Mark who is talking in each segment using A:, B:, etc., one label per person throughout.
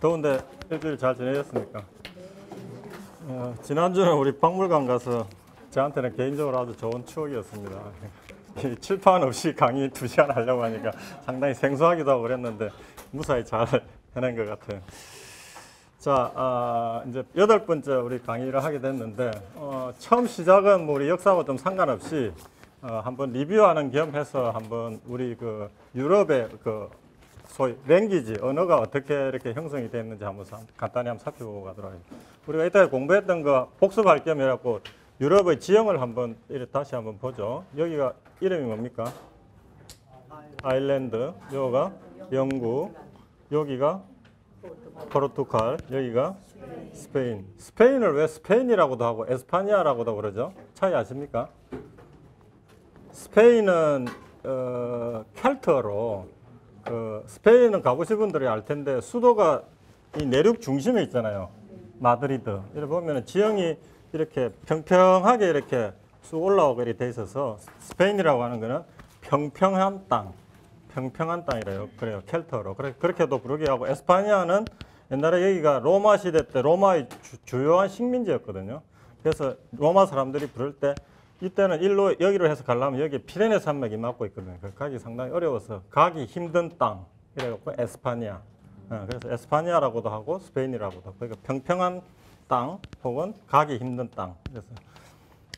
A: 더운데 일주일 잘 지내셨습니까? 지난주는 우리 박물관 가서 저한테는 개인적으로 아주 좋은 추억이었습니다. 이 칠판 없이 강의 2시간 하려고 하니까 상당히 생소하기도 하고 그랬는데 무사히 잘 해낸 것 같아요. 자, 이제 8번째 우리 강의를 하게 됐는데 처음 시작은 뭐 우리 역사하고 좀 상관없이 한번 리뷰하는 겸 해서 한번 우리 그 유럽의 그 소위 랭귀지, 언어가 어떻게 이렇게 형성이 됐는지 한번 간단히 한번 살펴보고 가도록 하겠습니다. 우리가 이따 공부했던 거 복습할 겸 해갖고 유럽의 지형을 한번 다시 한번 보죠. 여기가 이름이 뭡니까? 아일랜드, 여기가 영국, 여기가 포르투갈, 여기가 스페인. 스페인을 왜 스페인이라고도 하고 에스파니아라고도 그러죠? 차이 아십니까? 스페인은 켈트어로 스페인은 가보신 분들이 알 텐데 수도가 이 내륙 중심에 있잖아요. 마드리드. 이렇게 보면 지형이 이렇게 평평하게 이렇게 쑥 올라오게 돼 있어서 스페인이라고 하는 거는 평평한 땅, 평평한 땅이래요. 그래요. 켈트어로. 그렇게도 부르게 하고 에스파니아는 옛날에 여기가 로마 시대 때 로마의 주요한 식민지였거든요. 그래서 로마 사람들이 부를 때 이때는 일로 여기로 해서 가려면 여기 피레네 산맥이 막고 있거든요. 가기 상당히 어려워서 가기 힘든 땅 이래갖고 에스파니아. 그래서 에스파니아라고도 하고 스페인이라고도 하고 그러니까 평평한 땅 혹은 가기 힘든 땅. 그래서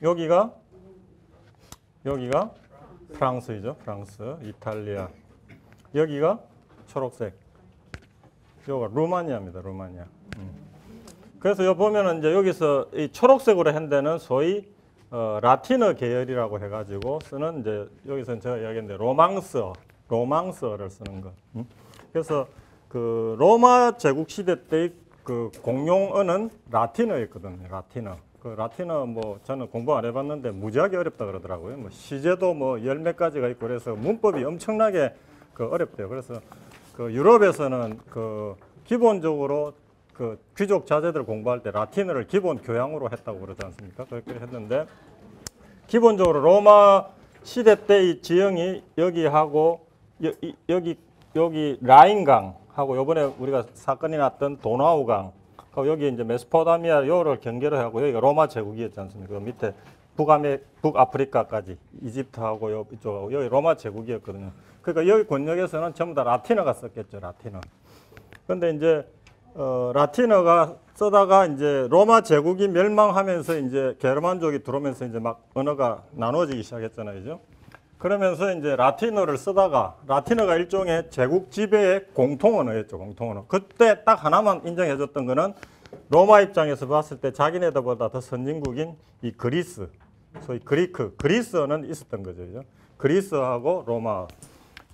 A: 여기가 프랑스이죠. 프랑스, 이탈리아. 여기가 초록색. 여기가 루마니아입니다. 루마니아. 그래서 여기 보면은 이제 여기서 이 초록색으로 한 데는 소위 라틴어 계열이라고 해가지고 쓰는 이제 여기서는 제가 이야기했는데 로망스어를 쓰는 것. 그래서 그 로마 제국 시대 때의 그 공용어는 라틴어였거든요. 라틴어. 그 라틴어 뭐 저는 공부 안 해봤는데 무지하게 어렵다 그러더라고요. 뭐 시제도 뭐 열 몇 가지가 있고 그래서 문법이 엄청나게 그 어렵대요. 그래서 그 유럽에서는 그 기본적으로 그 귀족 자제들 공부할 때 라틴어를 기본 교양으로 했다고 그러지 않습니까? 그렇게 했는데 기본적으로 로마 시대 때의 지형이 여기하고 여기 라인강하고 이번에 우리가 사건이 났던 도나우강 여기 이제 메소포타미아 요를 경계로 하고 여기가 로마 제국이었지 않습니까? 그 밑에 북아프리카까지 이집트하고 이쪽하고 여기 로마 제국이었거든요. 그러니까 여기 권역에서는 전부 다 라틴어가 썼겠죠. 라틴어. 그런데 이제 라틴어가 쓰다가 이제 로마 제국이 멸망하면서 이제 게르만족이 들어오면서 이제 막 언어가 나눠지기 시작했잖아요. 그죠? 그러면서 이제 라틴어를 쓰다가 라틴어가 일종의 제국 지배의 공통언어였죠. 공통언어. 그때 딱 하나만 인정해줬던 거는 로마 입장에서 봤을 때 자기네들보다 더 선진국인 이 그리스, 소위 그리스어는 있었던 거죠. 그죠? 그리스어하고 로마.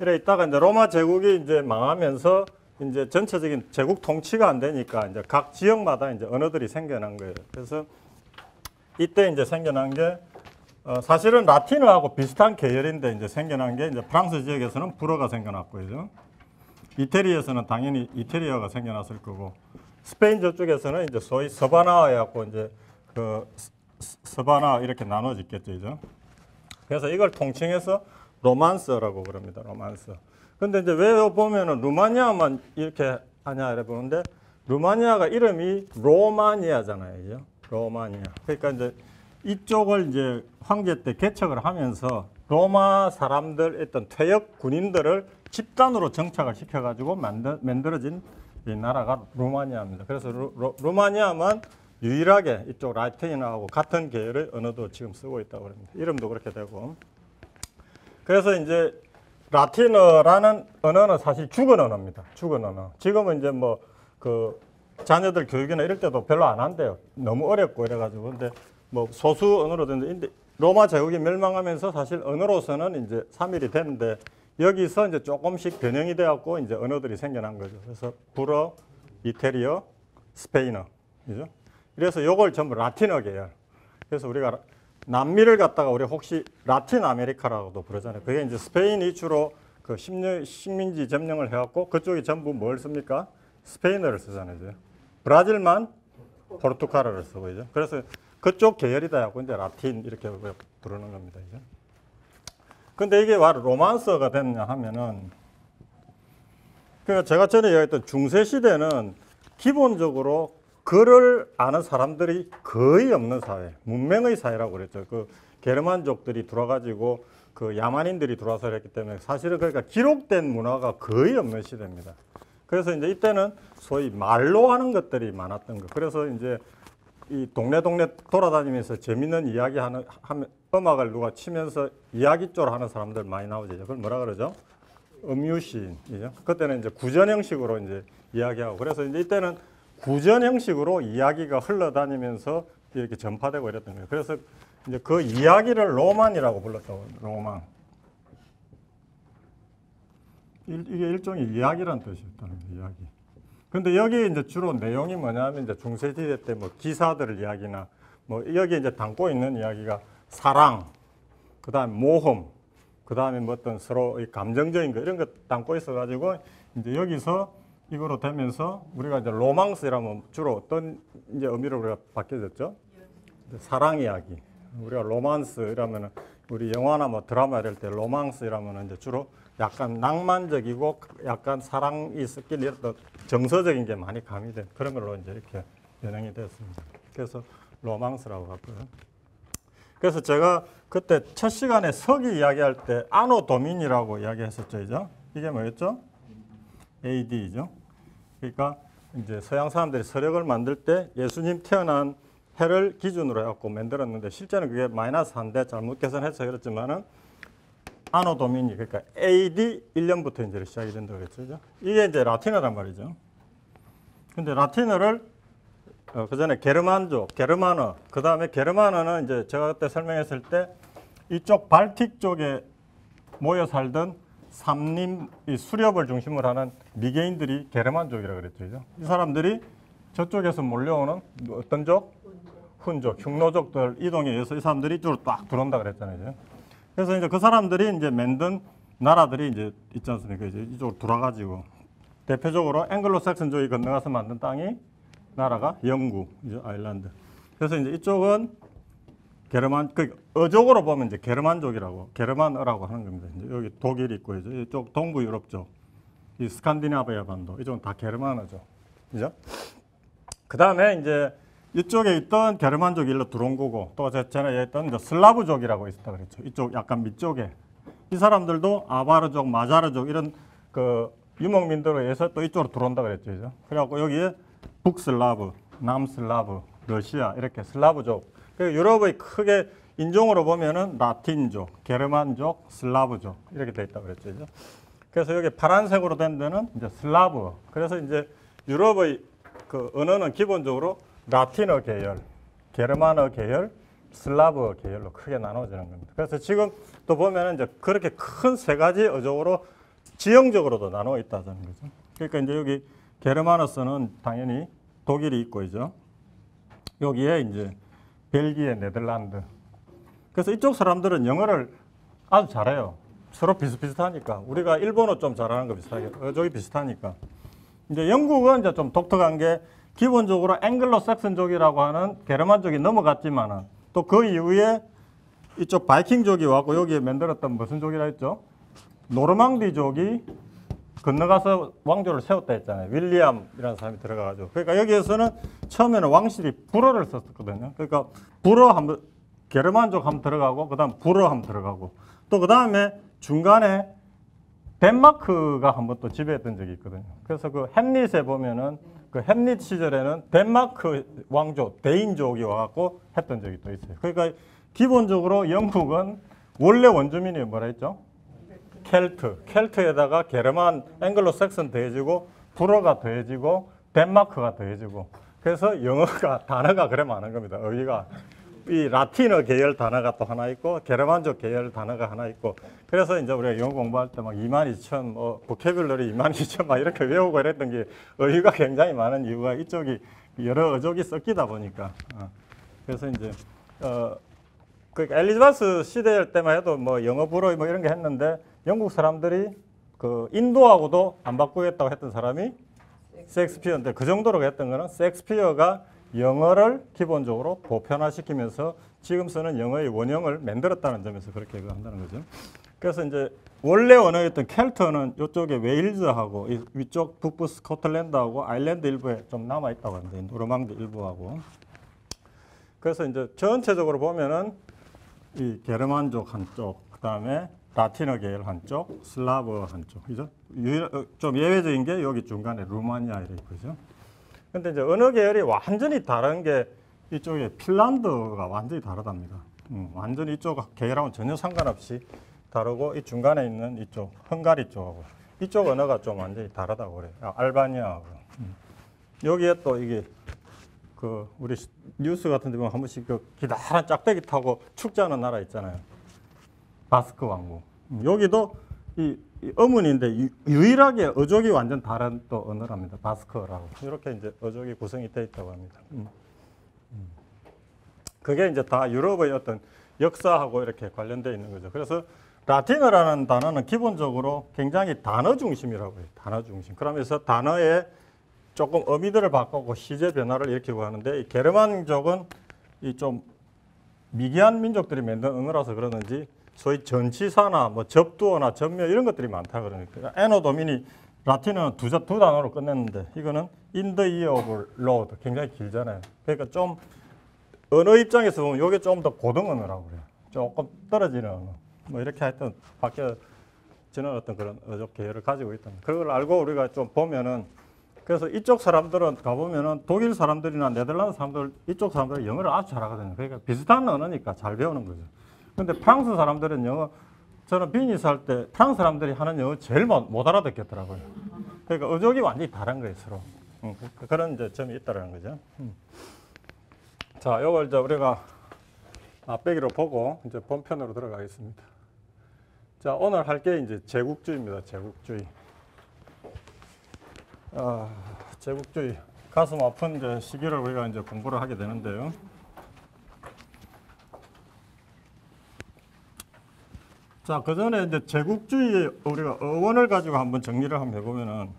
A: 이래 있다가 이제 로마 제국이 이제 망하면서 이제 전체적인 제국 통치가 안 되니까 이제 각 지역마다 이제 언어들이 생겨난 거예요. 그래서 이때 이제 생겨난 게 사실은 라틴어하고 비슷한 계열인데 이제 생겨난 게 이제 프랑스 지역에서는 불어가 생겨났고, 그죠? 이태리에서는 당연히 이태리어가 생겨났을 거고, 스페인 저쪽에서는 이제 소위 서바나어하고 이제 그 서바나 이렇게 나눠졌겠죠, 그죠? 그래서 이걸 통칭해서 로만스어라고 그럽니다. 로만스어. 근데 이제 왜 보면은 루마니아만 이렇게 하냐 이래 보는데 루마니아가 이름이 로마니아잖아요. 그죠? 로마니아. 그러니까 이제 이쪽을 이제 황제 때 개척을 하면서 로마 사람들 어떤 퇴역 군인들을 집단으로 정착을 시켜가지고 만들어진 이 나라가 루마니아입니다. 그래서 루마니아만 유일하게 이쪽 라틴어하고 같은 계열의 언어도 지금 쓰고 있다고 합니다. 이름도 그렇게 되고. 그래서 이제 라틴어라는 언어는 사실 죽은 언어입니다. 죽은 언어. 지금은 이제 뭐 그 자녀들 교육이나 이럴 때도 별로 안 한대요. 너무 어렵고 이래가지고. 근데 뭐 소수 언어로 되는데 로마 제국이 멸망하면서 사실 언어로서는 이제 3일이 됐는데 여기서 이제 조금씩 변형이 되었고 이제 언어들이 생겨난 거죠. 그래서 불어, 이태리어, 스페인어. 그죠? 그래서 요걸 전부 라틴어 계열. 그래서 우리가 남미를 갖다가 우리 혹시 라틴 아메리카라고도 부르잖아요. 그게 이제 스페인이 주로 그 식민지 점령을 해갖고 그쪽이 전부 뭘 씁니까? 스페인어를 쓰잖아요. 브라질만 포르투갈어를 쓰고 있죠. 그래서 그쪽 계열이다 하고 이제 라틴 이렇게 부르는 겁니다. 이제. 근데 이게 왜 로만스어가 됐냐 하면은 그러니까 제가 전에 얘기했던 중세 시대는 기본적으로 글을 아는 사람들이 거의 없는 사회, 문명의 사회라고 그랬죠. 그 게르만족들이 들어와가지고 그 야만인들이 들어와서 그랬기 때문에 사실은 그러니까 기록된 문화가 거의 없는 시대입니다. 그래서 이제 이때는 소위 말로 하는 것들이 많았던 거. 그래서 이제 이 동네 돌아다니면서 재밌는 이야기 하면 음악을 누가 치면서 이야기 쪽으로 하는 사람들 많이 나오죠. 그걸 뭐라 그러죠? 음유시인이죠. 그때는 이제 구전 형식으로 이제 이야기하고, 그래서 이제 이때는 구전 형식으로 이야기가 흘러다니면서 이렇게 전파되고 이랬던 거예요. 그래서 이제 그 이야기를 로만이라고 불렀다고. 로만. 이게 일종의 이야기란 뜻이었다는 거예요. 이야기. 근데 여기 이제 주로 내용이 뭐냐면 이제 중세시대 때 뭐 기사들 이야기나 뭐 여기 이제 담고 있는 이야기가 사랑, 그다음에 모험, 그다음에 뭐 어떤 서로 감정적인 거 이런 거 담고 있어가지고 이제 여기서 이거로 되면서 우리가 이제 로망스라면 주로 어떤 이제 의미로 우리가 바뀌어졌죠? 사랑 이야기. 우리가 로만스 이라면은 우리 영화나 뭐 드라마 이럴 때 로망스 이라면은 이제 주로 약간 낭만적이고 약간 사랑이 섞인 어떤 정서적인 게 많이 가미된 그런 걸로 이제 이렇게 변형이 됐습니다. 그래서 로망스라고 하고요. 그래서 제가 그때 첫 시간에 서기 이야기할 때 아노 도민이라고 이야기했었죠, 이죠? 이게 뭐였죠? AD죠. 그러니까 이제 서양 사람들이 서력을 만들 때 예수님 태어난 해를 기준으로 해갖고 만들었는데 실제는 그게 마이너스 한데 잘못 계산해서 그렇지만은 아노 도미니, 그러니까 AD 1년부터 이제 시작이 된다고 그랬죠. 이게 이제 라틴어란 말이죠. 근데 라틴어를 그 전에 게르만족, 게르만어, 그 다음에 게르만어는 이제 제가 그때 설명했을 때 이쪽 발틱 쪽에 모여 살던 삼림, 이 수렵을 중심으로 하는 미개인들이 게르만족이라고 그랬죠. 이 사람들이 저쪽에서 몰려오는 어떤 족? 훈족, 흉노족들 이동에 의해서 이 사람들이 이쪽으로 딱 들어온다 그랬잖아요. 그래서 이제 그 사람들이 이제 만든 나라들이 이제 있지 않습니까? 이제 이쪽으로 돌아가지고 대표적으로 앵글로색슨족이 건너가서 만든 땅이 나라가 영국, 이제 아일랜드. 그래서 이제 이쪽은 게르만, 그 어족으로 보면 이제 게르만족이라고, 게르만어라고 하는 겁니다. 이제 여기 독일이 있고 이제 이쪽 동부 유럽 쪽, 이 스칸디나비아 반도 이쪽은 다 게르만어죠, 그죠? 그 다음에 이제 이쪽에 있던 게르만족이 일로 들어온 거고, 또 전에 했던 이제 슬라브족이라고 있었다 그랬죠. 이쪽 약간 밑쪽에 이 사람들도 아바르족, 마자르족 이런 그 유목민들에 의해서 또 이쪽으로 들어온다 그랬죠, 그죠? 그래갖고 여기에 북슬라브, 남슬라브, 러시아 이렇게 슬라브족. 그 유럽의 크게 인종으로 보면은 라틴족, 게르만족, 슬라브족 이렇게 돼 있다고 그랬죠, 그죠? 그래서 여기 파란색으로 된 데는 이제 슬라브. 그래서 이제 유럽의 그 언어는 기본적으로 라틴어 계열, 게르만어 계열, 슬라브어 계열로 크게 나눠지는 겁니다. 그래서 지금 또 보면은 이제 그렇게 큰 세 가지 어족으로 지형적으로도 나눠 있다는 거죠. 그러니까 이제 여기 게르만어서는 당연히 독일이 있고 있죠. 여기에 이제 벨기에, 네덜란드. 그래서 이쪽 사람들은 영어를 아주 잘해요. 서로 비슷비슷하니까. 우리가 일본어 좀 잘하는 거 비슷하게, 어족이 비슷하니까. 이제 영국은 이제 좀 독특한 게 기본적으로 앵글로색슨족이라고 하는 게르만족이 넘어갔지만은 또 그 이후에 이쪽 바이킹족이 왔고 여기에 만들었던 무슨 족이라 했죠? 노르망디족이 건너가서 왕조를 세웠다 했잖아요. 윌리엄이라는 사람이 들어가가지고. 그러니까 여기에서는 처음에는 왕실이 불어를 썼거든요. 그러니까 불어 한번, 게르만족 한번 들어가고, 그 다음 불어 한번 들어가고, 또 그 다음에 중간에 덴마크가 한번 또 지배했던 적이 있거든요. 그래서 그 햄릿에 보면은 그 햄릿 시절에는 덴마크 왕조, 데인족이 와갖고 했던 적이 또 있어요. 그러니까 기본적으로 영국은 원래 원주민이 뭐라 했죠? 켈트에다가 게르만, 앵글로색슨 더해지고 불어가 더해지고 덴마크가 더해지고 그래서 영어가 단어가 그래 많은 겁니다. 어휘가 이 라틴어 계열 단어가 또 하나 있고 게르만족 계열 단어가 하나 있고 그래서 이제 우리가 영어 공부할 때 막 22,000 뭐 보캐뷸러리 22,000 막 이렇게 외우고 이랬던 게 어휘가 굉장히 많은 이유가 이쪽이 여러 어족이 섞이다 보니까 그래서 이제 그러니까 엘리자베스 시대 때만 해도 뭐 영어 불어 뭐 이런 게 했는데 영국 사람들이 그 인도하고도 안 바꾸겠다고 했던 사람이 셰익스피어인데 그 정도로 했던 거는 셰익스피어가 영어를 기본적으로 보편화시키면서 지금 쓰는 영어의 원형을 만들었다는 점에서 그렇게 한다는 거죠. 그래서 이제 원래 언어였던 켈트는 이쪽에 웨일즈하고 이 위쪽 북부 스코틀랜드하고 아일랜드 일부에 좀 남아 있다고 하는데 노르망디 일부하고. 그래서 이제 전체적으로 보면은 이 게르만족 한쪽, 그다음에 라틴어 계열 한쪽, 슬라브 한쪽, 그죠? 좀 예외적인 게 여기 중간에 루마니아 이렇게 그죠? 근데 이제 언어 계열이 완전히 다른 게 이쪽에 핀란드가 완전히 다르답니다. 완전히 이쪽 계열하고는 전혀 상관없이 다르고 이 중간에 있는 이쪽 헝가리 쪽하고 이쪽 언어가 좀 완전히 다르다고 그래요. 알바니아하고. 여기에 또 이게 그 우리 뉴스 같은 데 보면 한 번씩 그 기다란 짝대기 타고 축제하는 나라 있잖아요. 바스크 왕국. 여기도 이 어문인데 유일하게 어족이 완전 다른 또 언어랍니다. 바스크라고. 이렇게 이제 어족이 구성이 되어 있다고 합니다. 그게 이제 다 유럽의 어떤 역사하고 이렇게 관련되어 있는 거죠. 그래서 라틴어라는 단어는 기본적으로 굉장히 단어 중심이라고 해요. 단어 중심. 그러면서 단어에 조금 어미들을 바꾸고 시제 변화를 일으키고 하는데 이 게르만족은 이 좀 미개한 민족들이 만든 언어라서 그러는지 소위 전치사나 뭐 접두어나 전묘 이런 것들이 많다 그러니까 에노 도미니 라틴어는 두 단어로 끝냈는데 이거는 in the year of Lord 굉장히 길잖아요. 그러니까 좀 언어 입장에서 보면 이게 좀 더 고등 언어라고 그래요. 조금 떨어지는 언어. 뭐 이렇게 하여튼 바뀌어지는 어떤 그런 어족 계열을 가지고 있다. 그걸 알고 우리가 좀 보면은 그래서 이쪽 사람들은 가보면은 독일 사람들이나 네덜란드 사람들 이쪽 사람들은 영어를 아주 잘하거든요. 그러니까 비슷한 언어니까 잘 배우는 거죠. 근데 프랑스 사람들은 영어 저는 비즈니스 할 때 프랑스 사람들이 하는 영어 제일 못 알아듣겠더라고요. 그러니까 어족이 완전히 다른 거예요 서로. 그런 이제 점이 있다라는 거죠. 자, 이걸 이제 우리가 앞배기로 보고 이제 본편으로 들어가겠습니다. 자, 오늘 할 게 이제 제국주의입니다. 제국주의. 제국주의. 가슴 아픈 이제 시기를 우리가 이제 공부를 하게 되는데요. 자, 그 전에 이제 제국주의 우리가 어원을 가지고 한번 정리를 한번 해보면은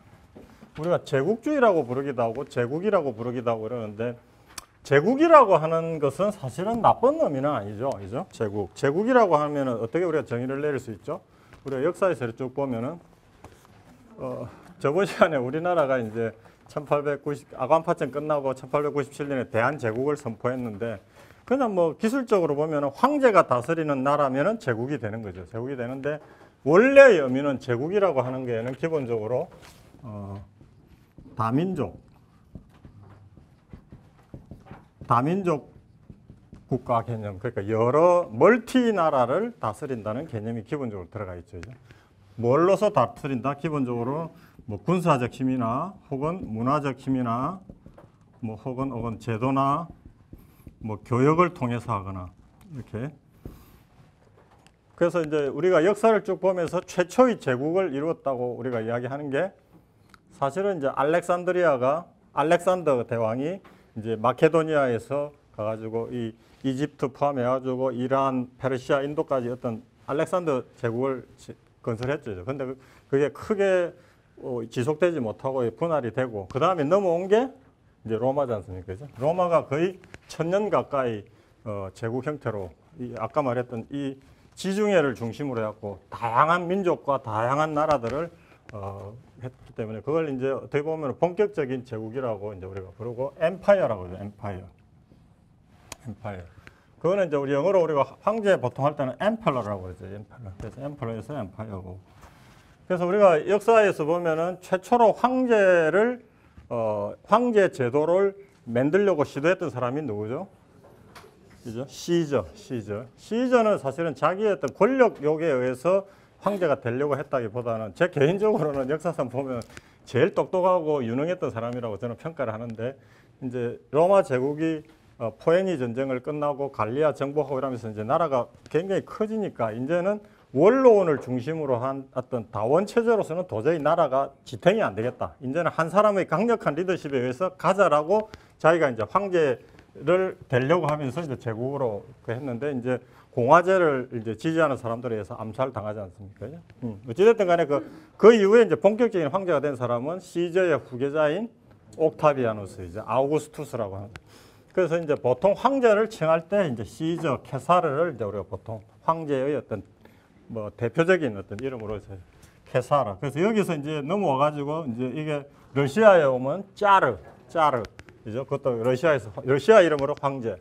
A: 우리가 제국주의라고 부르기도 하고 제국이라고 부르기도 하고 그러는데 제국이라고 하는 것은 사실은 나쁜 의미는 아니죠. 그죠? 제국이라고 하면은 어떻게 우리가 정의를 내릴 수 있죠? 우리가 역사에서 쭉 보면은, 저번 시간에 우리나라가 이제 1890, 아관파전 끝나고 1897년에 대한제국을 선포했는데, 그냥 뭐 기술적으로 보면은 황제가 다스리는 나라면은 제국이 되는 거죠. 제국이 되는데, 원래의 의미는 제국이라고 하는 게는 기본적으로, 다민족 국가 개념, 그러니까 여러 멀티 나라를 다스린다는 개념이 기본적으로 들어가 있죠. 뭘로서 다스린다? 기본적으로 뭐 군사적 힘이나 혹은 문화적 힘이나 뭐 혹은 제도나 뭐 교역을 통해서 하거나 이렇게. 그래서 이제 우리가 역사를 쭉 보면서 최초의 제국을 이루었다고 우리가 이야기하는 게 사실은 이제 알렉산더 대왕이 이제 마케도니아에서 가가지고 이 이집트 포함해가지고 이란, 페르시아, 인도까지 어떤 알렉산더 제국을 건설했죠. 근데 그게 크게 지속되지 못하고 분할이 되고 그 다음에 넘어온 게 이제 로마지 않습니까? 그죠? 로마가 거의 1000년 가까이 제국 형태로 아까 말했던 이 지중해를 중심으로 해갖고 다양한 민족과 다양한 나라들을 했기 때문에 그걸 이제 어떻게 보면 본격적인 제국이라고 이제 우리가 부르고 엠파이어라고 하죠. 엠파이어. 그거는 이제 우리 영어로 우리가 황제 보통 할 때는 엠펄러라고 그러죠. 엠펄러. 그래서 엠펄러에서 엠파이어고. 그래서 우리가 역사에서 보면은 최초로 황제 제도를 만들려고 시도했던 사람이 누구죠? 그죠? 시저는 사실은 자기의 어떤 권력 욕에 의해서 황제가 되려고 했다기보다는 제 개인적으로는 역사상 보면 제일 똑똑하고 유능했던 사람이라고 저는 평가를 하는데 이제 로마 제국이 포에니 전쟁을 끝나고 갈리아 정복하고 이러면서 이제 나라가 굉장히 커지니까 이제는 원로원을 중심으로 한 어떤 다원 체제로서는 도저히 나라가 지탱이 안 되겠다. 이제는 한 사람의 강력한 리더십에 의해서 가자라고 자기가 이제 황제를 되려고 하면서 이제 제국으로 했는데 이제 공화제를 이제 지지하는 사람들에 의해서 암살당하지 않습니까? 어찌됐든 간에 그 이후에 이제 본격적인 황제가 된 사람은 시저의 후계자인 옥타비아누스, 이제 아우구스투스라고 합니다. 그래서 이제 보통 황제를 칭할 때 이제 시저, 케사르를 이제 우리가 보통 황제의 어떤 뭐 대표적인 어떤 이름으로 해서 케사르. 그래서 여기서 이제 넘어와 가지고 이제 이게 러시아에 오면 짜르. 그죠? 그것도 러시아 이름으로 황제.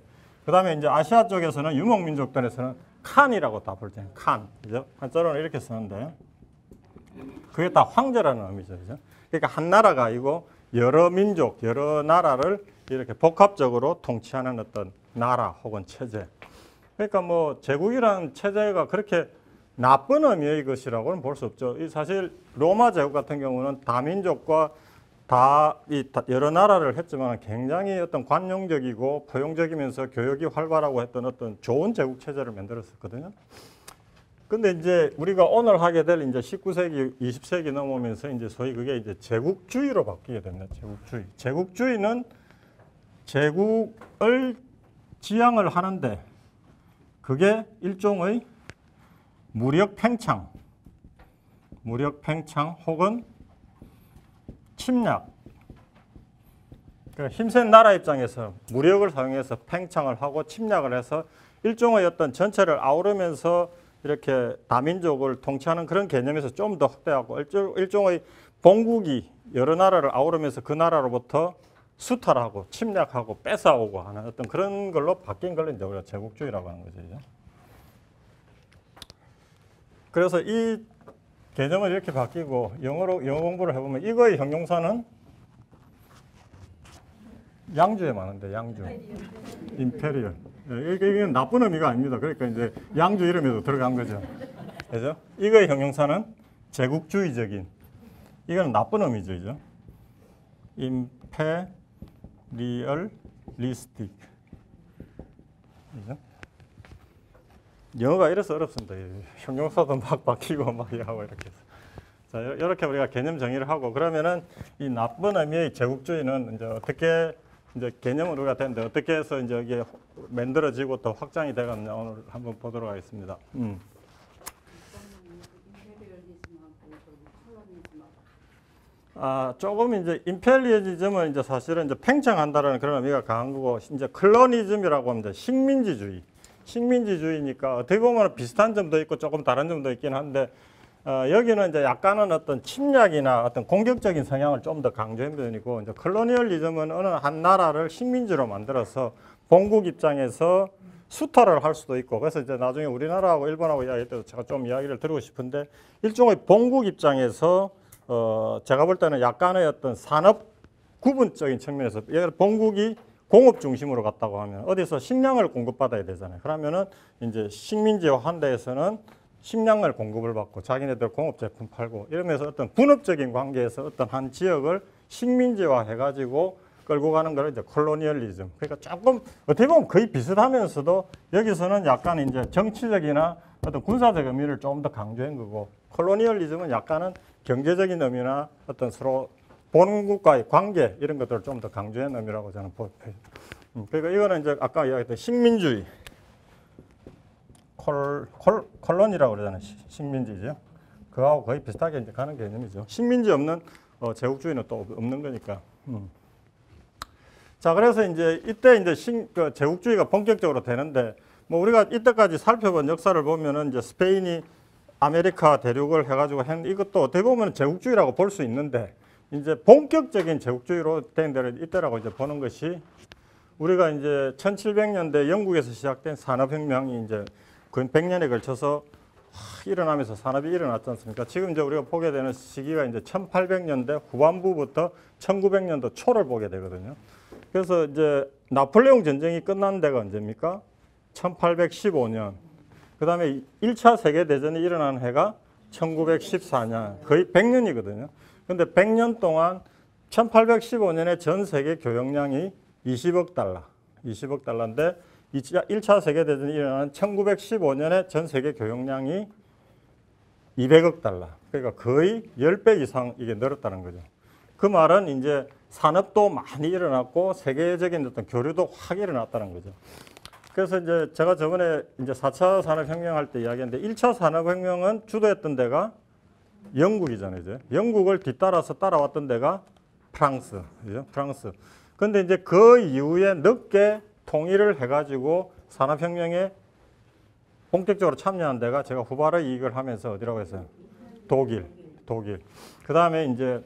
A: 그다음에 이제 아시아 쪽에서는 유목 민족들에서는 칸이라고 다 부르잖아요. 칸. 그죠? 한자로는 이렇게 쓰는데 그게 다 황제라는 의미죠. 그죠? 그러니까 한 나라가 아니고 여러 민족, 여러 나라를 이렇게 복합적으로 통치하는 어떤 나라 혹은 체제. 그러니까 뭐 제국이라는 체제가 그렇게 나쁜 의미의 것이라고는 볼 수 없죠. 사실 로마 제국 같은 경우는 다민족과 여러 나라를 했지만 굉장히 어떤 관용적이고 포용적이면서 교역이 활발하고 했던 어떤 좋은 제국 체제를 만들었었거든요. 근데 이제 우리가 오늘 하게 될 이제 19세기, 20세기 넘어오면서 이제 소위 그게 이제 제국주의로 바뀌게 됩니다. 제국주의. 제국주의는 제국을 지향을 하는데 그게 일종의 무력 팽창 혹은 침략. 그러니까 힘센 나라 입장에서 무력을 사용해서 팽창을 하고 침략을 해서 일종의 어떤 전체를 아우르면서 이렇게 다민족을 통치하는 그런 개념에서 좀 더 확대하고 일종의 본국이 여러 나라를 아우르면서 그 나라로부터 수탈하고 침략하고 뺏어오고 하는 어떤 그런 걸로 바뀐 걸 이제 우리가 제국주의라고 하는 거죠. 그래서 이 개념을 이렇게 바뀌고 영어 공부를 해보면 이거의 형용사는 양주에 많은데 양주, 임페리얼. 이게 나쁜 의미가 아닙니다. 그러니까 이제 양주 이름에도 들어간 거죠. 그죠? 이거의 형용사는 제국주의적인. 이거는 나쁜 의미죠, 그죠? 임페리얼리스틱. 그죠? 영어가 이래서 어렵습니다. 형용사도 막 바뀌고 막 하고 이렇게 해서. 자, 이렇게 우리가 개념 정의를 하고 그러면은 이 나쁜 의미의 제국주의는 이제 어떻게 이제 개념을 우리가 되는데 어떻게 해서 이제 이게 만들어지고 또 확장이 되겠냐 오늘 한번 보도록 하겠습니다. 조금 이제 임페리얼리즘은 이제 사실은 이제 팽창한다라는 그런 의미가 강한 거고 이제 콜로니즘이라고 합니다. 식민지주의니까 어떻게 보면 비슷한 점도 있고 조금 다른 점도 있긴 한데 여기는 이제 약간은 어떤 침략이나 어떤 공격적인 성향을 좀 더 강조한 편이고 이제 콜로니얼리즘은 어느 한 나라를 식민지로 만들어서 본국 입장에서 수탈을 할 수도 있고 그래서 이제 나중에 우리나라하고 일본하고 이야기할 때도 제가 좀 이야기를 드리고 싶은데 일종의 본국 입장에서 제가 볼 때는 약간의 어떤 산업 구분적인 측면에서 예를 들어 본국이 공업 중심으로 갔다고 하면 어디서 식량을 공급받아야 되잖아요. 그러면은 이제 식민지와 한대에서는 식량을 공급을 받고 자기네들 공업 제품 팔고 이러면서 어떤 분업적인 관계에서 어떤 한 지역을 식민지화 해가지고 끌고 가는 걸 이제 콜로니얼리즘. 그러니까 조금 어떻게 보면 거의 비슷하면서도 여기서는 약간 이제 정치적이나 어떤 군사적 의미를 좀 더 강조한 거고 콜로니얼리즘은 약간은 경제적인 의미나 어떤 서로 본국과의 관계 이런 것들을 좀 더 강조한 의미라고 저는 보여요. 그러니까 이거는 이제 아까 이야기했던 식민주의, 콜론이라고 그러잖아요. 식민지죠. 그거하고 거의 비슷하게 이제 가는 개념이죠. 식민지 없는 제국주의는 또 없는 거니까. 자, 그래서 이제 이때 이제 제국주의가 본격적으로 되는데 뭐 우리가 이때까지 살펴본 역사를 보면은 이제 스페인이 아메리카 대륙을 해가지고 한 이것도 어떻게 보면 제국주의라고 볼 수 있는데 이제 본격적인 제국주의로 된 데를 이때라고 이제 보는 것이 우리가 이제 1700년대 영국에서 시작된 산업혁명이 이제 거의 100년에 걸쳐서 일어나면서 산업이 일어났지 않습니까? 지금 이제 우리가 보게 되는 시기가 이제 1800년대 후반부부터 1900년도 초를 보게 되거든요. 그래서 이제 나폴레옹 전쟁이 끝난 데가 언제입니까? 1815년. 그 다음에 1차 세계대전이 일어난 해가 1914년. 거의 100년이거든요. 근데 100년 동안 1815년에 전 세계 교역량이 20억 달러인데 1차 세계대전이 일어난 1915년에 전 세계 교역량이 200억 달러. 그러니까 거의 10배 이상 이게 늘었다는 거죠. 그 말은 이제 산업도 많이 일어났고 세계적인 어떤 교류도 확 일어났다는 거죠. 그래서 이제 제가 저번에 이제 4차 산업혁명 할 때 이야기했는데 1차 산업혁명은 주도했던 데가 영국이잖아요. 이제. 영국을 뒤따라서 따라왔던 데가 프랑스. 그죠? 프랑스. 근데 이제 그 이후에 늦게 통일을 해가지고 산업혁명의 본격적으로 참여한 데가 제가 후발의 이익을 하면서 어디라고 했어요? 독일. 그 다음에 이제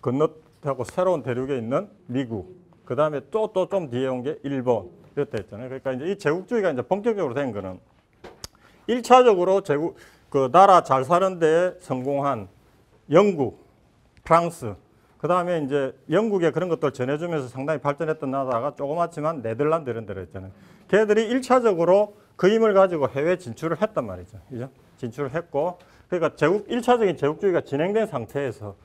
A: 건너하고 새로운 대륙에 있는 미국. 그 다음에 또 좀 뒤에 온 게 일본. 이렇다 했잖아요. 그러니까 이제 이 제국주의가 이제 본격적으로 된 거는 1차적으로 그 나라 잘 사는 데에 성공한 영국, 프랑스. 그 다음에 이제 영국에 그런 것들 전해주면서 상당히 발전했던 나라가 조그맣지만 네덜란드 이런 데로 했잖아요. 걔들이 1차적으로 그 힘을 가지고 해외 진출을 했단 말이죠. 그죠? 진출을 했고. 그러니까 1차적인 제국주의가 진행된 상태에서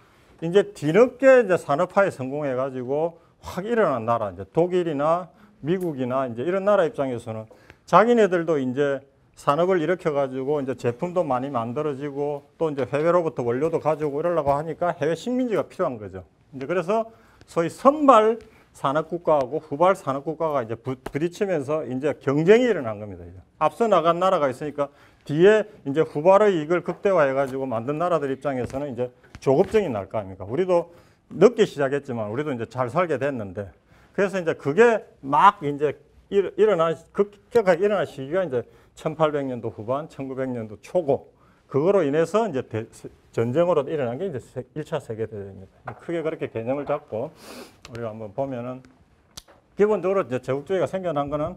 A: 이제 뒤늦게 이제 산업화에 성공해가지고 확 일어난 나라, 이제 독일이나 미국이나 이제 이런 나라 입장에서는 자기네들도 이제 산업을 일으켜가지고 이제 제품도 많이 만들어지고 또 이제 해외로부터 원료도 가져오고 이러려고 하니까 해외 식민지가 필요한 거죠. 이제 그래서 소위 선발 산업국가하고 후발 산업국가가 이제 부딪히면서 이제 경쟁이 일어난 겁니다. 이제. 앞서 나간 나라가 있으니까 뒤에 이제 후발의 이익을 극대화해가지고 만든 나라들 입장에서는 이제 조급증이 날 거 아닙니까? 우리도 늦게 시작했지만 우리도 이제 잘 살게 됐는데 그래서 이제 그게 막 이제 급격하게 일어난 시기가 이제 1800년도 후반, 1900년도 초고 그거로 인해서 이제 전쟁으로 일어난 게 이제 1차 세계대전입니다. 크게 그렇게 개념을 잡고 우리가 한번 보면은 기본적으로 이제 제국주의가 생겨난 거는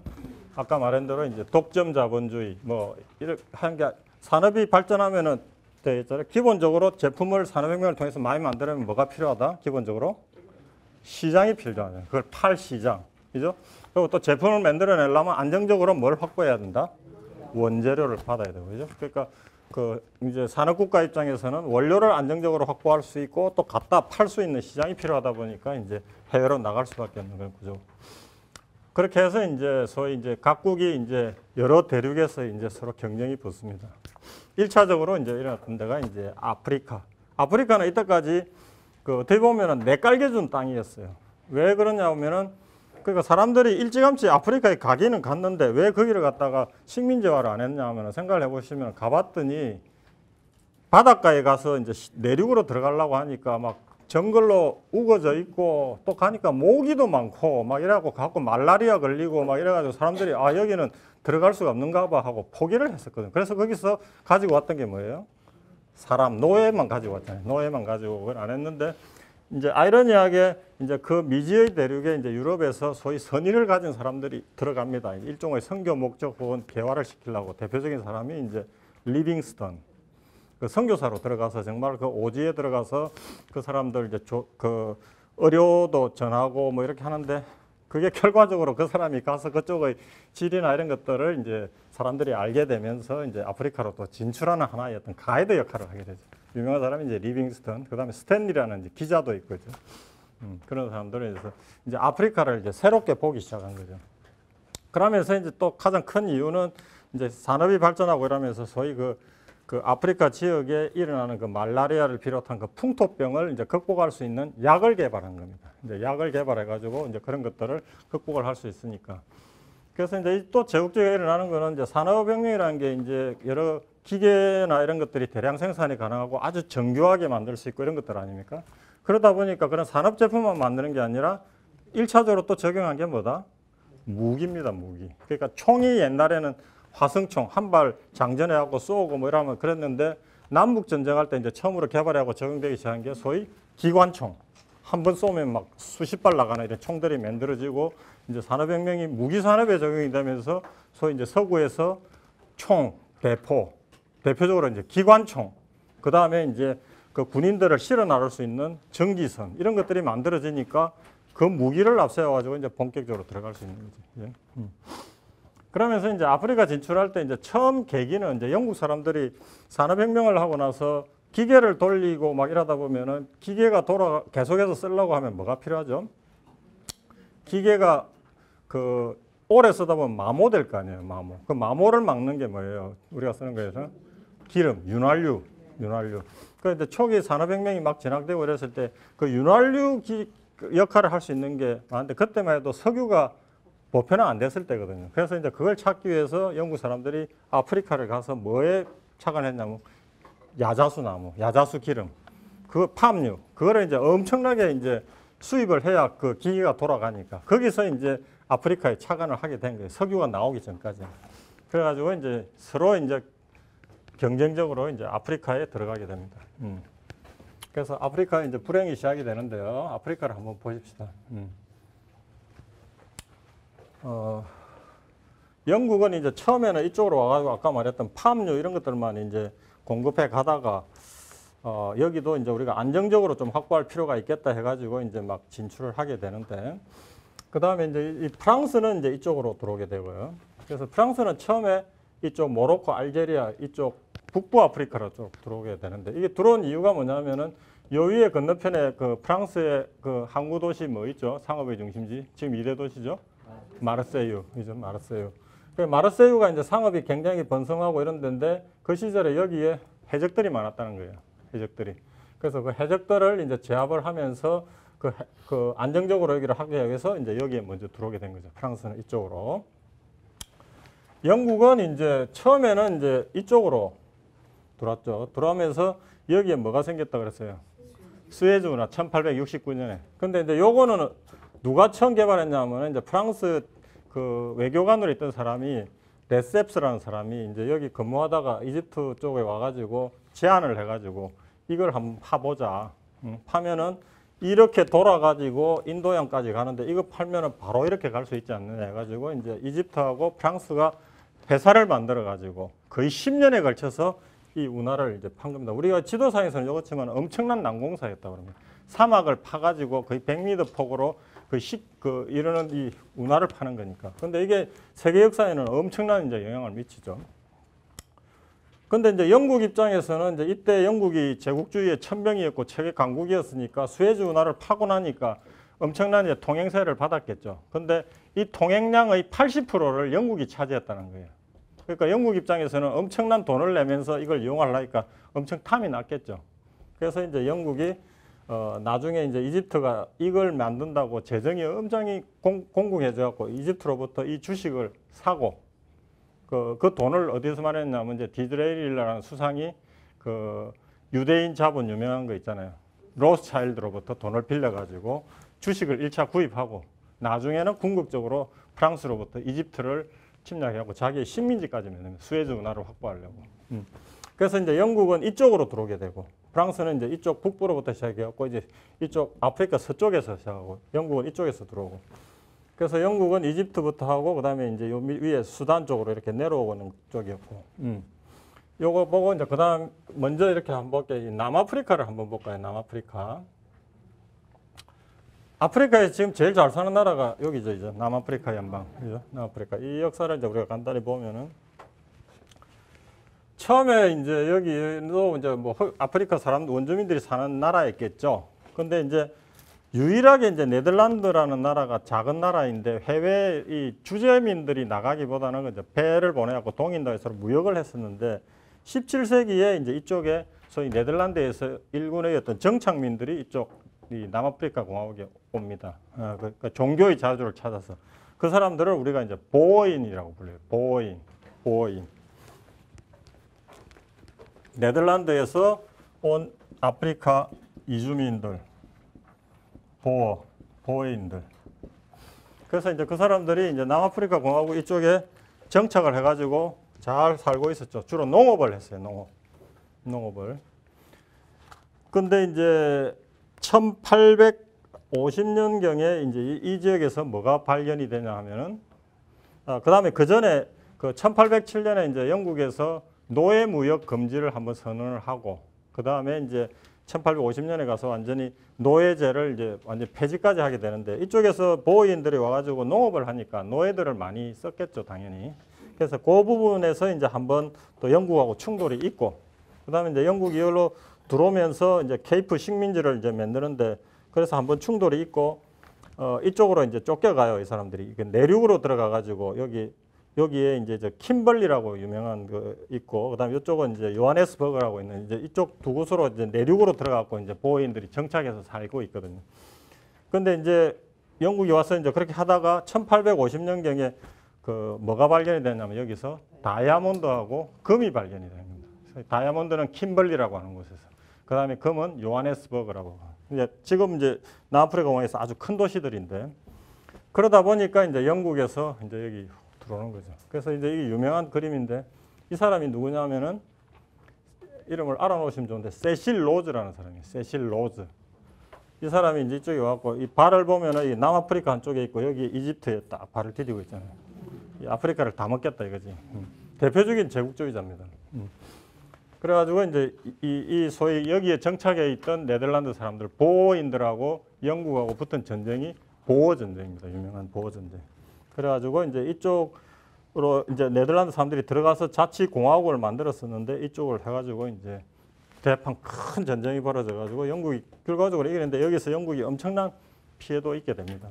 A: 아까 말한 대로 이제 독점 자본주의 뭐 이렇게 하는 게 산업이 발전하면은 돼 있잖아요. 기본적으로 제품을 산업혁명을 통해서 많이 만들려면 뭐가 필요하다? 기본적으로 시장이 필요하죠. 그걸 팔 시장, 그죠? 그리고 또 제품을 만들어내려면 안정적으로 뭘 확보해야 된다? 원재료를 받아야 되고, 그죠? 그러니까 그 이제 산업국가 입장에서는 원료를 안정적으로 확보할 수 있고 또 갖다 팔 수 있는 시장이 필요하다 보니까 이제 해외로 나갈 수밖에 없는 그런 구조. 그렇게 해서 이제 소위 이제 각국이 이제 여러 대륙에서 이제 서로 경쟁이 붙습니다. 1차적으로 이제 일어났던 데가 이제 아프리카. 아프리카는 이때까지 그 어떻게 보면은 내깔겨준 땅이었어요. 왜 그러냐 하면은 그러니까 사람들이 일찌감치 아프리카에 가기는 갔는데 왜 거기를 갔다가 식민지화를 안 했냐 하면 생각을 해보시면 가봤더니 바닷가에 가서 이제 내륙으로 들어가려고 하니까 막 정글로 우거져 있고 또 가니까 모기도 많고 막 이래갖고 가고 말라리아 걸리고 막 이래가지고 사람들이 아 여기는 들어갈 수가 없는가 봐 하고 포기를 했었거든요. 그래서 거기서 가지고 왔던 게 뭐예요? 사람, 노예만 가지고 왔잖아요. 노예만 가지고 그걸 안 했는데 이제 아이러니하게 이제 그 미지의 대륙에 이제 유럽에서 소위 선의를 가진 사람들이 들어갑니다. 일종의 선교 목적 혹은 개화를 시키려고 대표적인 사람이 이제 리빙스턴. 그 선교사로 들어가서 정말 그 오지에 들어가서 그 사람들 이제 그 의료도 전하고 뭐 이렇게 하는데 그게 결과적으로 그 사람이 가서 그쪽의 질이나 이런 것들을 이제 사람들이 알게 되면서 이제 아프리카로 또 진출하는 하나의 어떤 가이드 역할을 하게 되죠. 유명한 사람이 이제 리빙스턴, 그 다음에 스탠리라는 이제 기자도 있고 그런 사람들은 이제 아프리카를 이제 새롭게 보기 시작한 거죠. 그러면서 이제 또 가장 큰 이유는 이제 산업이 발전하고 이러면서 소위 그 아프리카 지역에 일어나는 그 말라리아를 비롯한 그 풍토병을 이제 극복할 수 있는 약을 개발한 겁니다. 이제 약을 개발해가지고 이제 그런 것들을 극복을 할 수 있으니까. 그래서 이제 또 제국주의가 일어나는 거는 이제 산업혁명이라는 게 이제 여러 기계나 이런 것들이 대량 생산이 가능하고 아주 정교하게 만들 수 있고 이런 것들 아닙니까? 그러다 보니까 그런 산업 제품만 만드는 게 아니라 1차적으로 또 적용한 게 뭐다? 무기입니다, 무기. 그러니까 총이 옛날에는 화승총 한 발 장전해하고 쏘고 뭐 이러면 그랬는데 남북 전쟁할 때 이제 처음으로 개발하고 적용되기 시작한 게 소위 기관총. 한 번 쏘면 막 수십 발 나가는 이런 총들이 만들어지고 이제 산업혁명이 무기 산업에 적용이 되면서 소위 이제 서구에서 총, 대포, 대표적으로 이제 기관총, 그 다음에 이제 그 군인들을 실어 나를 수 있는 전기선 이런 것들이 만들어지니까 그 무기를 앞세워가지고 이제 본격적으로 들어갈 수 있는 거지. 그러면서 이제 아프리카 진출할 때 이제 처음 계기는 이제 영국 사람들이 산업혁명을 하고 나서 기계를 돌리고 막 이러다 보면은 기계가 계속해서 쓰려고 하면 뭐가 필요하죠? 기계가 그 오래 쓰다 보면 마모될 거 아니에요, 마모. 그 마모를 막는 게 뭐예요? 우리가 쓰는 거에서 기름, 윤활유. 그런데 초기 산업혁명이 막 진행되고 이랬을 때 그 윤활유 역할을 할 수 있는 게 많은데 그때만 해도 석유가 보편화 안 됐을 때거든요. 그래서 이제 그걸 찾기 위해서 영국 사람들이 아프리카를 가서 뭐에 착안했냐면 야자수나무, 야자수 기름, 그 팜유, 그거를 이제 엄청나게 이제 수입을 해야 그 기계가 돌아가니까 거기서 이제 아프리카에 착안을 하게 된 거예요. 석유가 나오기 전까지. 그래가지고 이제 서로 이제 경쟁적으로 이제 아프리카에 들어가게 됩니다. 그래서 아프리카 이제 불행이 시작이 되는데요. 아프리카를 한번 보십시다. 영국은 이제 처음에는 이쪽으로 와가지고 아까 말했던 팜유 이런 것들만 이제 공급해 가다가 여기도 이제 우리가 안정적으로 좀 확보할 필요가 있겠다 해가지고 이제 막 진출을 하게 되는데, 그 다음에 이제 이 프랑스는 이제 이쪽으로 들어오게 되고요. 그래서 프랑스는 처음에 이쪽 모로코, 알제리아 이쪽 북부 아프리카로 쭉 들어오게 되는데, 이게 들어온 이유가 뭐냐면은 요 위에 건너편에 그 프랑스의 그 항구 도시 뭐 있죠? 상업의 중심지. 지금 2대 도시죠? 마르세유. 이죠? 마르세유. 그 마르세유가 이제 상업이 굉장히 번성하고 이런 데인데, 그 시절에 여기에 해적들이 많았다는 거예요. 해적들이. 그래서 그 해적들을 이제 제압을 하면서 그 안정적으로 여기를 하기 위해서 이제 여기에 먼저 들어오게 된 거죠. 프랑스는 이쪽으로. 영국은 이제 처음에는 이제 이쪽으로 들어왔죠. 들어오면서 여기에 뭐가 생겼다 그랬어요? 스웨즈 운하 1869년에. 근데 이제 요거는 누가 처음 개발했냐면 이제 프랑스 그 외교관으로 있던 사람이 레셉스라는 사람이 이제 여기 근무하다가 이집트 쪽에 와가지고 제안을 해가지고 이걸 한번 파보자. 파면은 이렇게 돌아가지고 인도양까지 가는데 이거 팔면은 바로 이렇게 갈 수 있지 않느냐 해가지고 이제 이집트하고 프랑스가 회사를 만들어가지고 거의 10년에 걸쳐서 이 운하를 이제 판 겁니다. 우리가 지도상에서는 이렇지만 엄청난 난공사였다고 합니다. 사막을 파가지고 거의 100m 폭으로 이러는 이 운하를 파는 거니까. 근데 이게 세계 역사에는 엄청난 이제 영향을 미치죠. 근데 이제 영국 입장에서는 이제 이때 영국이 제국주의의 천병이었고 최대 강국이었으니까 스웨즈 운하를 파고 나니까 엄청난 이제 통행세를 받았겠죠. 근데 이 통행량의 80%를 영국이 차지했다는 거예요. 그러니까 영국 입장에서는 엄청난 돈을 내면서 이걸 이용하려니까 엄청 탐이 났겠죠. 그래서 이제 영국이 나중에 이제 이집트가 이걸 만든다고 재정이 엄청히 공공해져갖고 이집트로부터 이 주식을 사고 그 돈을 어디서 마련했냐면 이제 디즈레일리라는 수상이 그 유대인 자본 유명한 거 있잖아요. 로스차일드로부터 돈을 빌려가지고 주식을 1차 구입하고 나중에는 궁극적으로 프랑스로부터 이집트를 침략해갖고 자기의 식민지까지 만드는 스웨즈 운하를 확보하려고. 그래서 이제 영국은 이쪽으로 들어오게 되고 프랑스는 이제 이쪽 북부로부터 시작해갖고 이제 이쪽 아프리카 서쪽에서 시작하고 영국은 이쪽에서 들어오고. 그래서 영국은 이집트부터 하고 그다음에 이제 요 위에 수단 쪽으로 이렇게 내려오는 쪽이었고. 요거 보고 이제 그다음 먼저 이렇게 한번 볼게요. 남아프리카를 한번 볼까요? 남아프리카. 아프리카에 지금 제일 잘 사는 나라가 여기죠, 이제 남아프리카 연방, 그죠? 남아프리카. 이 역사를 이제 우리가 간단히 보면은 처음에 이제 여기도 이제 뭐 아프리카 사람 원주민들이 사는 나라였겠죠. 근데 이제 유일하게 이제 네덜란드라는 나라가 작은 나라인데 해외 이 주재민들이 나가기보다는 이제 배를 보내갖고 동인도에서 무역을 했었는데 17세기에 이제 이쪽에 소위 네덜란드에서 일군의 어떤 정착민들이 이쪽 이 남아프리카 공화국에 옵니다. 그러니까 종교의 자주를 찾아서 그 사람들을 우리가 이제 보어인이라고 불러요. 보어인. 네덜란드에서 온 아프리카 이주민들, 보어인들. 그래서 이제 그 사람들이 이제 남아프리카 공화국 이쪽에 정착을 해가지고 잘 살고 있었죠. 주로 농업을 했어요. 농업을. 근데 이제 1850년경에 이제 이 지역에서 뭐가 발견이 되냐 하면은, 그 다음에 그 전에 그 1807년에 이제 영국에서 노예 무역 금지를 한번 선언을 하고, 그 다음에 이제 1850년에 가서 완전히 노예제를 이제 완전 폐지까지 하게 되는데, 이쪽에서 보호인들이 와가지고 농업을 하니까 노예들을 많이 썼겠죠, 당연히. 그래서 그 부분에서 이제 한번 또 영국하고 충돌이 있고, 그 다음에 이제 영국이 이걸로 들어오면서 이제 케이프 식민지를 이제 만드는데, 그래서 한번 충돌이 있고, 이쪽으로 이제 쫓겨가요, 이 사람들이. 내륙으로 들어가가지고 여기에 이제 저 킴벌리라고 유명한 거 있고, 그다음에 이쪽은 이제 요하네스버그라고 있는 이제 이쪽 두 곳으로 이제 내륙으로 들어가고 이제 보호인들이 정착해서 살고 있거든요. 근데 이제 영국이 와서 이제 그렇게 하다가 1850년경에 그 뭐가 발견이 됐냐면 여기서 다이아몬드하고 금이 발견이 됩니다. 다이아몬드는 킴벌리라고 하는 곳에서, 그다음에 금은 요하네스버그라고. 이제 지금 이제 남아프리카 공화국에서 아주 큰 도시들인데, 그러다 보니까 이제 영국에서 이제 여기 들어오는 거죠. 그래서 이제 이게 유명한 그림인데 이 사람이 누구냐면은 이름을 알아놓으시면 좋은데 세실 로즈라는 사람이에요. 세실 로즈. 이 사람이 이제 이쪽에 와갖고 이 발을 보면은 이 남아프리카 한쪽에 있고 여기 이집트에 딱 발을 디디고 있잖아요. 이 아프리카를 다 먹겠다 이거지. 대표적인 제국주의자입니다. 그래가지고 이제 이 소위 여기에 정착해 있던 네덜란드 사람들 보호인들하고 영국하고 붙은 전쟁이 보호 전쟁입니다. 유명한 보호 전쟁. 그래가지고 이제 이쪽으로 이제 네덜란드 사람들이 들어가서 자치공화국을 만들었었는데 이쪽을 해가지고 이제 대판 큰 전쟁이 벌어져가지고 영국이 결과적으로 이기는데 여기서 영국이 엄청난 피해도 입게 됩니다.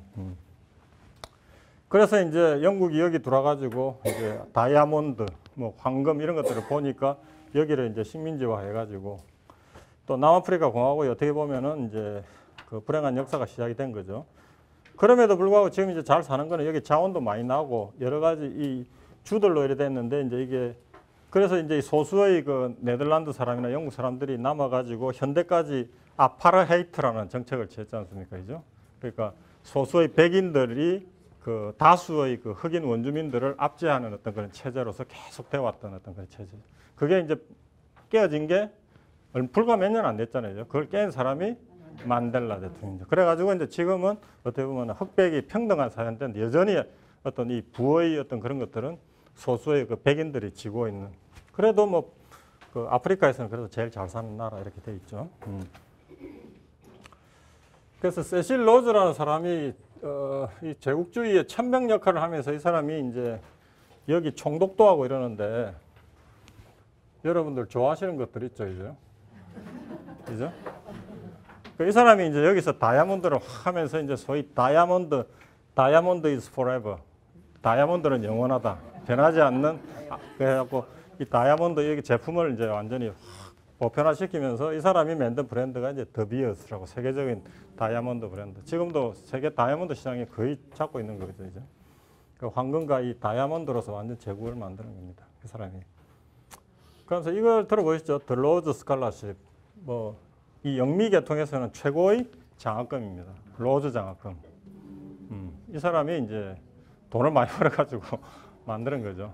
A: 그래서 이제 영국이 여기 들어와가지고 이제 다이아몬드, 뭐 황금 이런 것들을 보니까 여기를 이제 식민지화 해가지고 또 남아프리카 공화국이 어떻게 보면은 이제 그 불행한 역사가 시작이 된 거죠. 그럼에도 불구하고 지금 이제 잘 사는 거는 여기 자원도 많이 나고 여러 가지 이 주들로 이래 됐는데 이제 이게 그래서 이제 소수의 그 네덜란드 사람이나 영국 사람들이 남아가지고 현대까지 아파르헤이트라는 정책을 취했지 않습니까? 그죠? 그러니까 소수의 백인들이 그 다수의 그 흑인 원주민들을 압제하는 어떤 그런 체제로서 계속 되어왔던 어떤 그런 체제. 그게 이제 깨어진 게 불과 몇 년 안 됐잖아요. 그걸 깬 사람이 만델라 대통령이죠. 그래가지고 이제 지금은 어떻게 보면 흑백이 평등한 사회인데 여전히 어떤 이 부의 어떤 그런 것들은 소수의 그 백인들이 지고 있는. 그래도 뭐 그 아프리카에서는 그래도 제일 잘 사는 나라 이렇게 돼 있죠. 그래서 세실 로즈라는 사람이 이 제국주의의 천병 역할을 하면서 이 사람이 이제 여기 총독도 하고 이러는데 여러분들 좋아하시는 것들 있죠, 이제. 그죠? 이 사람이 이제 여기서 다이아몬드를 하면서 이제 소위 다이아몬드 is forever. 다이아몬드는 영원하다. 변하지 않는. 그래갖고 이 다이아몬드 여기 제품을 이제 완전히 보편화시키면서 이 사람이 만든 브랜드가 이제 더비어스라고 세계적인 다이아몬드 브랜드. 지금도 세계 다이아몬드 시장에 거의 잡고 있는 거죠, 이제. 그 황금과 이 다이아몬드로서 완전 제국을 만드는 겁니다. 그 사람이. 그래서 이걸 들어보시죠. 더 로즈 스칼라십. 뭐 이 영미 계통에서는 최고의 장학금입니다. 로즈 장학금. 이 사람이 이제 돈을 많이 벌어가지고 만드는 거죠.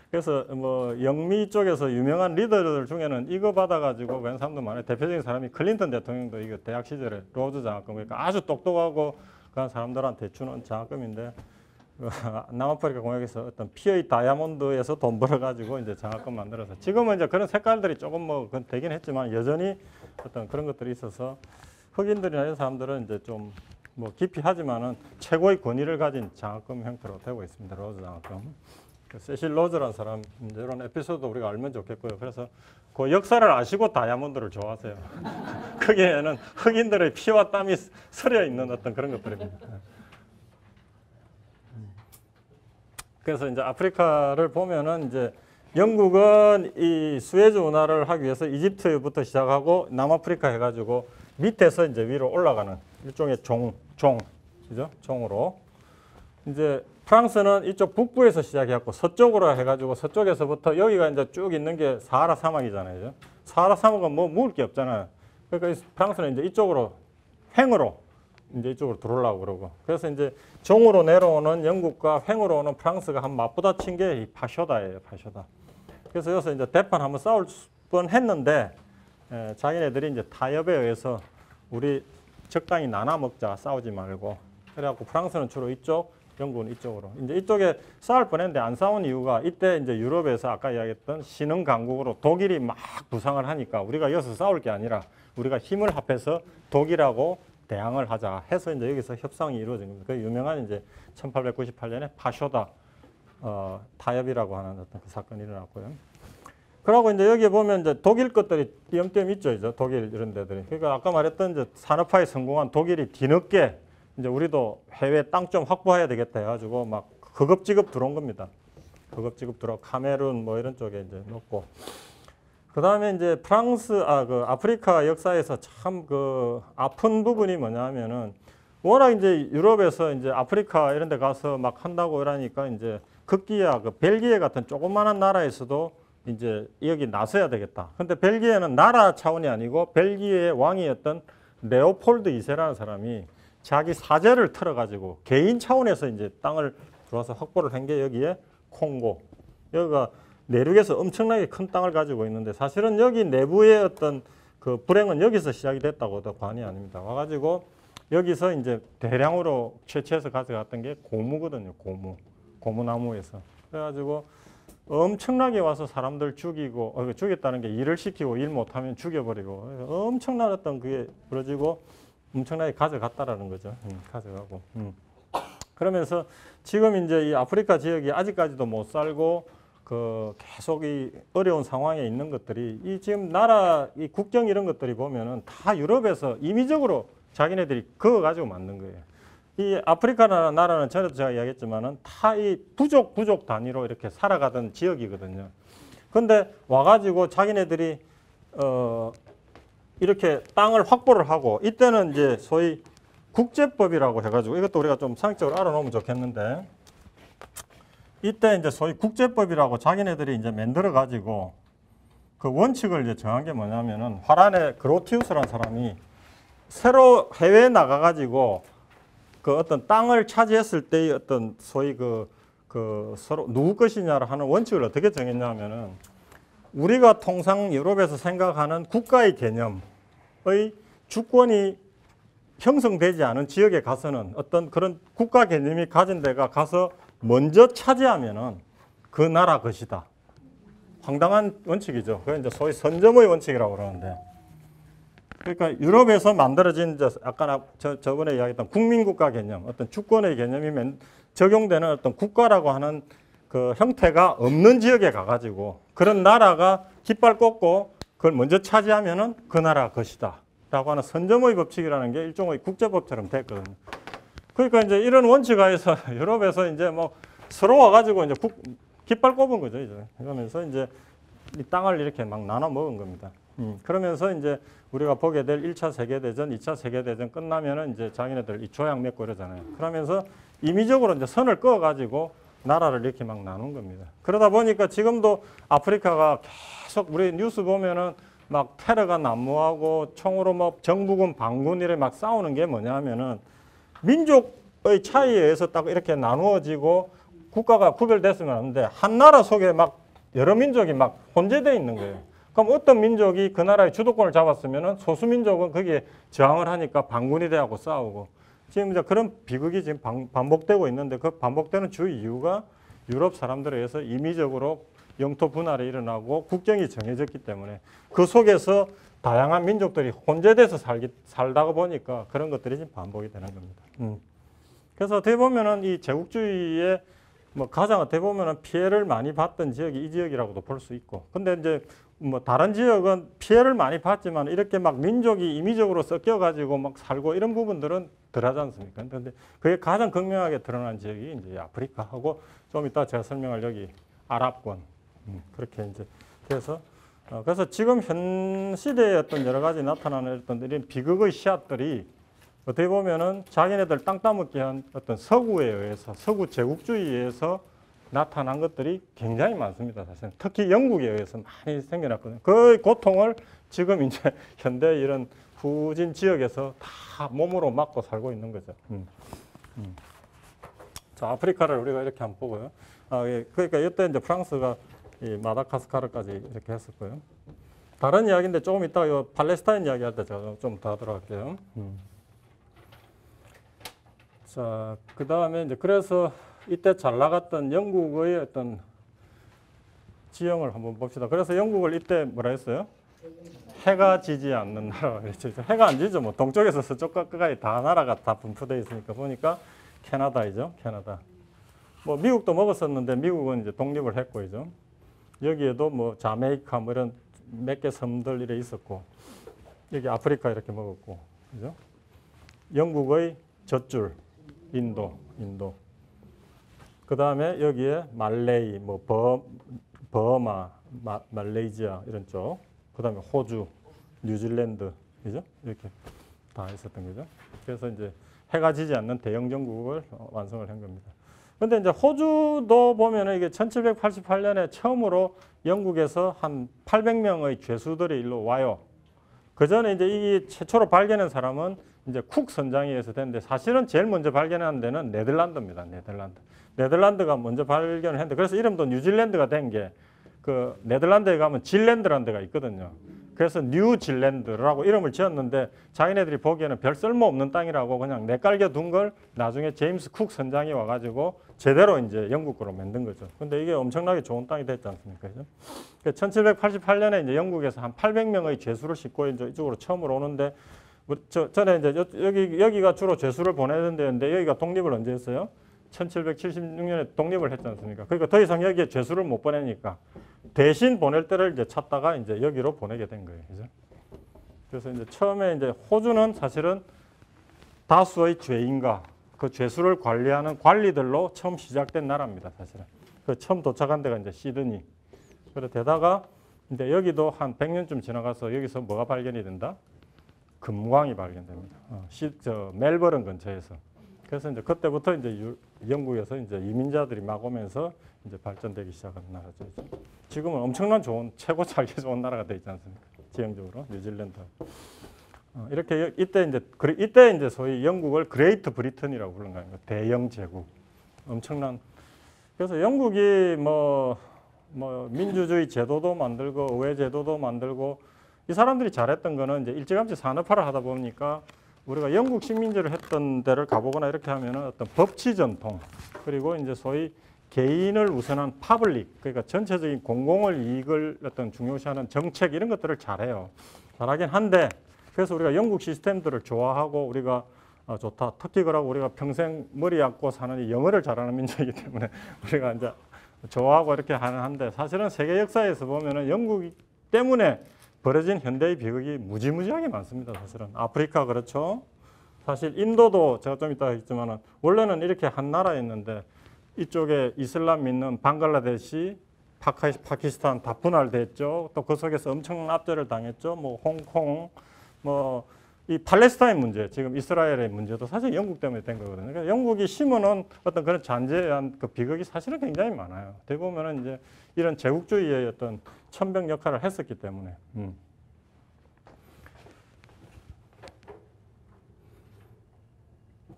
A: 그래서 뭐 영미 쪽에서 유명한 리더들 중에는 이거 받아가지고 웬 사람도 많아요. 대표적인 사람이 클린턴 대통령도 이거 대학 시절에 로즈 장학금, 그러니까 아주 똑똑하고 그런 사람들한테 주는 장학금인데 남아프리카 공역에서 어떤 피의 다이아몬드에서 돈 벌어가지고 이제 장학금 만들어서 지금은 이제 그런 색깔들이 조금 뭐 되긴 했지만 여전히 어떤 그런 것들이 있어서 흑인들이나 이런 사람들은 이제 좀 뭐 깊이 하지만은 최고의 권위를 가진 장학금 형태로 되고 있습니다. 로즈 장학금. 세실 로즈라는 사람 이런 에피소드 우리가 알면 좋겠고요. 그래서 그 역사를 아시고 다이아몬드를 좋아하세요. 거기에는 흑인들의 피와 땀이 서려 있는 어떤 그런 것들입니다. 그래서 이제 아프리카를 보면은 이제 영국은 이 수에즈 운하를 하기 위해서 이집트부터 시작하고 남아프리카 해가지고 밑에서 이제 위로 올라가는 일종의 그죠? 종으로. 이제 프랑스는 이쪽 북부에서 시작해갖고 서쪽으로 해가지고 서쪽에서부터 여기가 이제 쭉 있는 게 사하라 사막이잖아요. 사하라 사막은 뭐 먹을 게 없잖아요. 그러니까 프랑스는 이제 이쪽으로 횡으로 이제 이쪽으로 들어오려고 그러고. 그래서 이제 종으로 내려오는 영국과 횡으로 오는 프랑스가 한 맞부딪힌 게 이 파쇼다예요, 파쇼다. 그래서 여기서 이제 대판 한번 싸울 뻔 했는데 자기네들이 이제 타협에 의해서 우리 적당히 나눠 먹자, 싸우지 말고. 그래갖고 프랑스는 주로 이쪽, 영국은 이쪽으로. 이제 이쪽에 싸울 뻔했는데 안 싸운 이유가 이때 이제 유럽에서 아까 이야기했던 신흥 강국으로 독일이 막 부상을 하니까 우리가 여기서 싸울 게 아니라 우리가 힘을 합해서 독일하고 대항을 하자 해서 이제 여기서 협상이 이루어진 겁니다. 그 유명한 이제 1898년에 파쇼다 타협이라고 하는 어떤 그 사건이 일어났고요. 그러고 이제 여기 보면 이제 독일 것들이 띄엄띄엄 있죠, 이제 독일 이런 데들이. 그러니까 아까 말했던 이제 산업화에 성공한 독일이 뒤늦게 이제 우리도 해외 땅 좀 확보해야 되겠다 해가지고 막 허겁지겁 들어온 겁니다. 허겁지겁 들어 카메룬 뭐 이런 쪽에 이제 넣고. 그 다음에 이제 그 아프리카 역사에서 참 그 아픈 부분이 뭐냐면은 워낙 이제 유럽에서 이제 아프리카 이런 데 가서 막 한다고 이러니까 이제 급기야 그 벨기에 같은 조그마한 나라에서도 이제 여기 나서야 되겠다. 근데 벨기에는 나라 차원이 아니고 벨기에의 왕이었던 레오폴드 2세라는 사람이 자기 사제를 틀어가지고 개인 차원에서 이제 땅을 들어와서 확보를 한 게 여기에 콩고. 여기가 내륙에서 엄청나게 큰 땅을 가지고 있는데 사실은 여기 내부의 어떤 그 불행은 여기서 시작이 됐다고 도 과언이 아닙니다. 와가지고 여기서 이제 대량으로 채취해서 가져갔던 게 고무거든요. 고무나무에서. 그래가지고 엄청나게 와서 사람들 죽이고, 죽였다는 게 일을 시키고 일 못하면 죽여버리고 엄청난 어떤 그게 벌어지고 엄청나게 가져갔다라는 거죠. 가져가고. 그러면서 지금 이제 이 아프리카 지역이 아직까지도 못 살고 그 계속 이 어려운 상황에 있는 것들이 이 지금 나라 이 국경 이런 것들이 보면은 다 유럽에서 임의적으로 자기네들이 그거 가지고 만든 거예요. 이 아프리카 나라는 전에도 제가 이야기했지만은 다 이 부족 단위로 이렇게 살아가던 지역이거든요. 근데 와가지고 자기네들이 이렇게 땅을 확보를 하고 이때는 이제 소위 국제법이라고 해가지고 이것도 우리가 좀 상식적으로 알아놓으면 좋겠는데 이때 이제 소위 국제법이라고 자기네들이 이제 만들어 가지고 그 원칙을 이제 정한 게 뭐냐면은 화란의 그로티우스라는 사람이 새로 해외에 나가 가지고 그 어떤 땅을 차지했을 때의 어떤 소위 그 서로 누구 것이냐를 하는 원칙을 어떻게 정했냐면은 우리가 통상 유럽에서 생각하는 국가의 개념의 주권이 형성되지 않은 지역에 가서는 어떤 그런 국가 개념이 가진 데가 가서 먼저 차지하면은 그 나라 것이다. 황당한 원칙이죠. 그게 이제 소위 선점의 원칙이라고 그러는데. 그러니까 유럽에서 만들어진 아까 저번에 이야기했던 국민국가 개념, 어떤 주권의 개념이 적용되는 어떤 국가라고 하는 그 형태가 없는 지역에 가가지고 그런 나라가 깃발 꽂고 그걸 먼저 차지하면은 그 나라 것이다. 라고 하는 선점의 법칙이라는 게 일종의 국제법처럼 됐거든요. 그러니까 이제 이런 원칙 하에서 유럽에서 이제 뭐 서로 와가지고 이제 깃발 꼽은 거죠, 이제. 그러면서 이제 이 땅을 이렇게 막 나눠 먹은 겁니다. 그러면서 이제 우리가 보게 될 1차 세계대전, 2차 세계대전 끝나면은 이제 자기네들 이 조약 맺고 이러잖아요. 그러면서 임의적으로 이제 선을 그어가지고 나라를 이렇게 막 나눈 겁니다. 그러다 보니까 지금도 아프리카가 계속 우리 뉴스 보면은 막 테러가 난무하고 총으로 뭐 정부군, 반군 이렇게 막 싸우는 게 뭐냐면은 민족의 차이에 의해서 딱 이렇게 나누어지고 국가가 구별됐으면 하는데 한 나라 속에 막 여러 민족이 막 혼재되어 있는 거예요. 그럼 어떤 민족이 그 나라의 주도권을 잡았으면은 소수 민족은 거기에 저항을 하니까 반군이 돼하고 싸우고 지금 이제 그런 비극이 지금 반복되고 있는데 그 반복되는 주 이유가 유럽 사람들에 의해서 임의적으로 영토 분할이 일어나고 국경이 정해졌기 때문에 그 속에서 다양한 민족들이 혼재돼서 살다가 보니까 그런 것들이 지금 반복이 되는 겁니다. 그래서 어떻게 보면은 이 제국주의의 뭐 가장 어떻게 보면은 피해를 많이 봤던 지역이 이 지역이라고도 볼 수 있고, 근데 이제 뭐 다른 지역은 피해를 많이 봤지만 이렇게 막 민족이 임의적으로 섞여가지고 막 살고 이런 부분들은 덜하지 않습니까? 근데 그게 가장 극명하게 드러난 지역이 이제 아프리카하고 좀 이따 제가 설명할 여기 아랍권 그렇게 이제 그래서 지금 현 시대의 어떤 여러 가지 나타나는 어떤 이런 비극의 씨앗들이 어떻게 보면은 자기네들 땅 따먹기 한 어떤 서구에 의해서 서구 제국주의에 의해서 나타난 것들이 굉장히 많습니다. 사실 특히 영국에 의해서 많이 생겨났거든요. 그 고통을 지금 이제 현대 이런 후진 지역에서 다 몸으로 맞고 살고 있는 거죠. 자, 아프리카를 우리가 이렇게 한번 보고요. 예, 그러니까 이때 이제 프랑스가 이 마다가스카르까지 이렇게 했을 거예요. 다른 이야기인데 조금 이따 요 팔레스타인 이야기할 때 제가 좀 더 들어갈게요. 자, 그 다음에 이제 그래서 이때 잘 나갔던 영국의 어떤 지형을 한번 봅시다. 그래서 영국을 이때 뭐라 했어요? 해가 지지 않는 나라. 해가 안 지죠. 뭐 동쪽에서 서쪽 끝까지 다 나라가 다 분포되어 있으니까 보니까 캐나다이죠. 캐나다. 뭐 미국도 먹었었는데 미국은 이제 독립을 했고 이죠. 여기에도 뭐 자메이카 뭐 이런 몇 개 섬들 이래 있었고 여기 아프리카 이렇게 먹었고 그죠? 영국의 젖줄 인도. 그 다음에 여기에 말레이, 뭐 버마, 말레이시아 이런 쪽. 그 다음에 호주, 뉴질랜드, 그죠? 이렇게 다 있었던 거죠. 그래서 이제 해가 지지 않는 대영 정국을 완성을 한 겁니다. 근데 이제 호주도 보면은 이게 1788년에 처음으로 영국에서 한 800명의 죄수들이 일로 와요. 그 전에 이제 이 최초로 발견한 사람은 이제 쿡 선장에 의해서 됐는데 사실은 제일 먼저 발견한 데는 네덜란드입니다. 네덜란드가 먼저 발견을 했는데 그래서 이름도 뉴질랜드가 된 게 그 네덜란드에 가면 질랜드라는 데가 있거든요. 그래서 뉴질랜드라고 이름을 지었는데 자기네들이 보기에는 별 쓸모없는 땅이라고 그냥 내깔겨 둔 걸 나중에 제임스 쿡 선장이 와가지고 제대로 이제 영국 거로 만든 거죠. 근데 이게 엄청나게 좋은 땅이 됐지 않습니까? 1788년에 이제 영국에서 한 800명의 죄수를 싣고 이제 이쪽으로 처음으로 오는데 전에 이제 여기가 주로 죄수를 보내는 데였는데 여기가 독립을 언제 했어요? 1776년에 독립을 했지 않습니까? 그러니까 더 이상 여기에 죄수를 못 보내니까 대신 보낼 때를 이제 찾다가 이제 여기로 보내게 된 거예요. 그죠? 그래서 이제 처음에 이제 호주는 사실은 다수의 죄인과 그 죄수를 관리하는 관리들로 처음 시작된 나라입니다. 사실은. 그 처음 도착한 데가 이제 시드니. 그래 되다가 이제 여기도 한 100년쯤 지나가서 여기서 뭐가 발견이 된다? 금광이 발견됩니다. 멜버른 근처에서. 그래서 이제 그때부터 이제 영국에서 이제 이민자들이 막 오면서 이제 발전되기 시작한 나라죠. 지금은 엄청난 좋은 최고 살기 좋은 나라가 돼 있지 않습니까? 지형적으로 뉴질랜드. 이렇게 이때 이제 소위 영국을 그레이트 브리튼이라고 부르는 거예요. 대영 제국. 엄청난. 그래서 영국이 뭐 민주주의 제도도 만들고 의회 제도도 만들고 이 사람들이 잘했던 거는 이제 일찌감치 산업화를 하다 보니까 우리가 영국 식민지를 했던 데를 가보거나 이렇게 하면은 어떤 법치 전통 그리고 이제 소위 개인을 우선한 파블릭 그러니까 전체적인 공공을 이익을 어떤 중요시하는 정책 이런 것들을 잘해요. 잘하긴 한데 그래서 우리가 영국 시스템들을 좋아하고 우리가 좋다. 특히 그러고 우리가 평생 머리 얕고 사는 이 영어를 잘하는 민족이기 때문에 우리가 이제 좋아하고 이렇게 하는데 사실은 세계 역사에서 보면은 영국 때문에 벌어진 현대의 비극이 무지무지하게 많습니다. 사실은 아프리카 그렇죠. 사실 인도도 제가 좀 이따 하겠지만은 원래는 이렇게 한 나라였는데 이쪽에 이슬람 믿는 방글라데시, 파키스탄 다 분할됐죠. 또 그 속에서 엄청난 압제를 당했죠. 뭐 홍콩, 뭐 이 팔레스타인 문제, 지금 이스라엘의 문제도 사실 영국 때문에 된 거거든요. 그러니까 영국이 심어놓은 어떤 그런 잔재한 그 비극이 사실은 굉장히 많아요. 대부분은 이제 이런 제국주의의 어떤 천병 역할을 했었기 때문에.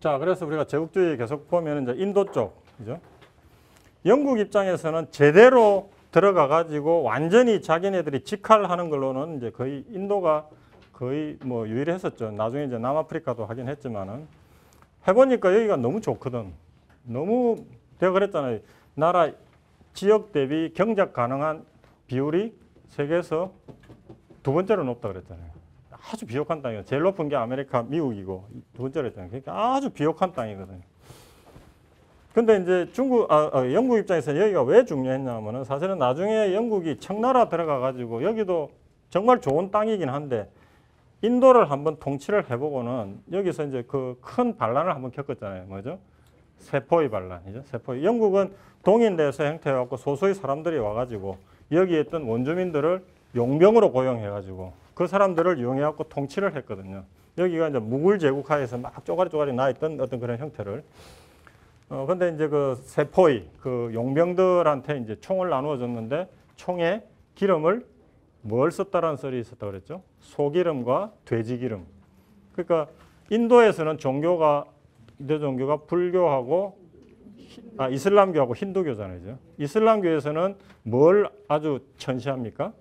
A: 자, 그래서 우리가 제국주의 계속 보면 이제 인도 쪽, 그죠? 영국 입장에서는 제대로 들어가 가지고 완전히 자기네들이 직할하는 걸로는 이제 거의 인도가 거의 뭐 유일했었죠. 나중에 이제 남아프리카도 하긴 했지만은 해보니까 여기가 너무 좋거든. 너무 제가 그랬잖아요. 나라 지역 대비 경작 가능한 비율이 세계에서 두 번째로 높다 그랬잖아요. 아주 비옥한 땅이에요. 제일 높은 게 아메리카, 미국이고 두 번째로 했잖아요. 그러니까 아주 비옥한 땅이거든요. 근데 이제 영국 입장에서 여기가 왜 중요했냐면은 사실은 나중에 영국이 청나라 들어가 가지고 여기도 정말 좋은 땅이긴 한데 인도를 한번 통치를 해보고는 여기서 이제 그 큰 반란을 한번 겪었잖아요. 뭐죠? 세포의 반란이죠. 세포의. 영국은 동인대에서 형태해갖고 소수의 사람들이 와가지고 여기에 있던 원주민들을 용병으로 고용해가지고 그 사람들을 이용해갖고 통치를 했거든요. 여기가 이제 무굴 제국하에서 막 쪼가리 나있던 어떤 그런 형태를. 근데 이제 그 세포의 그 용병들한테 이제 총을 나누어 줬는데 총에 기름을 뭘 썼다라는 썰이 있었다고 그랬죠? 소기름과 돼지기름. 그러니까 인도에서는 이대 종교가 불교하고 이슬람교하고 힌두교잖아요. 이슬람교에서는 뭘 아주 천시합니까?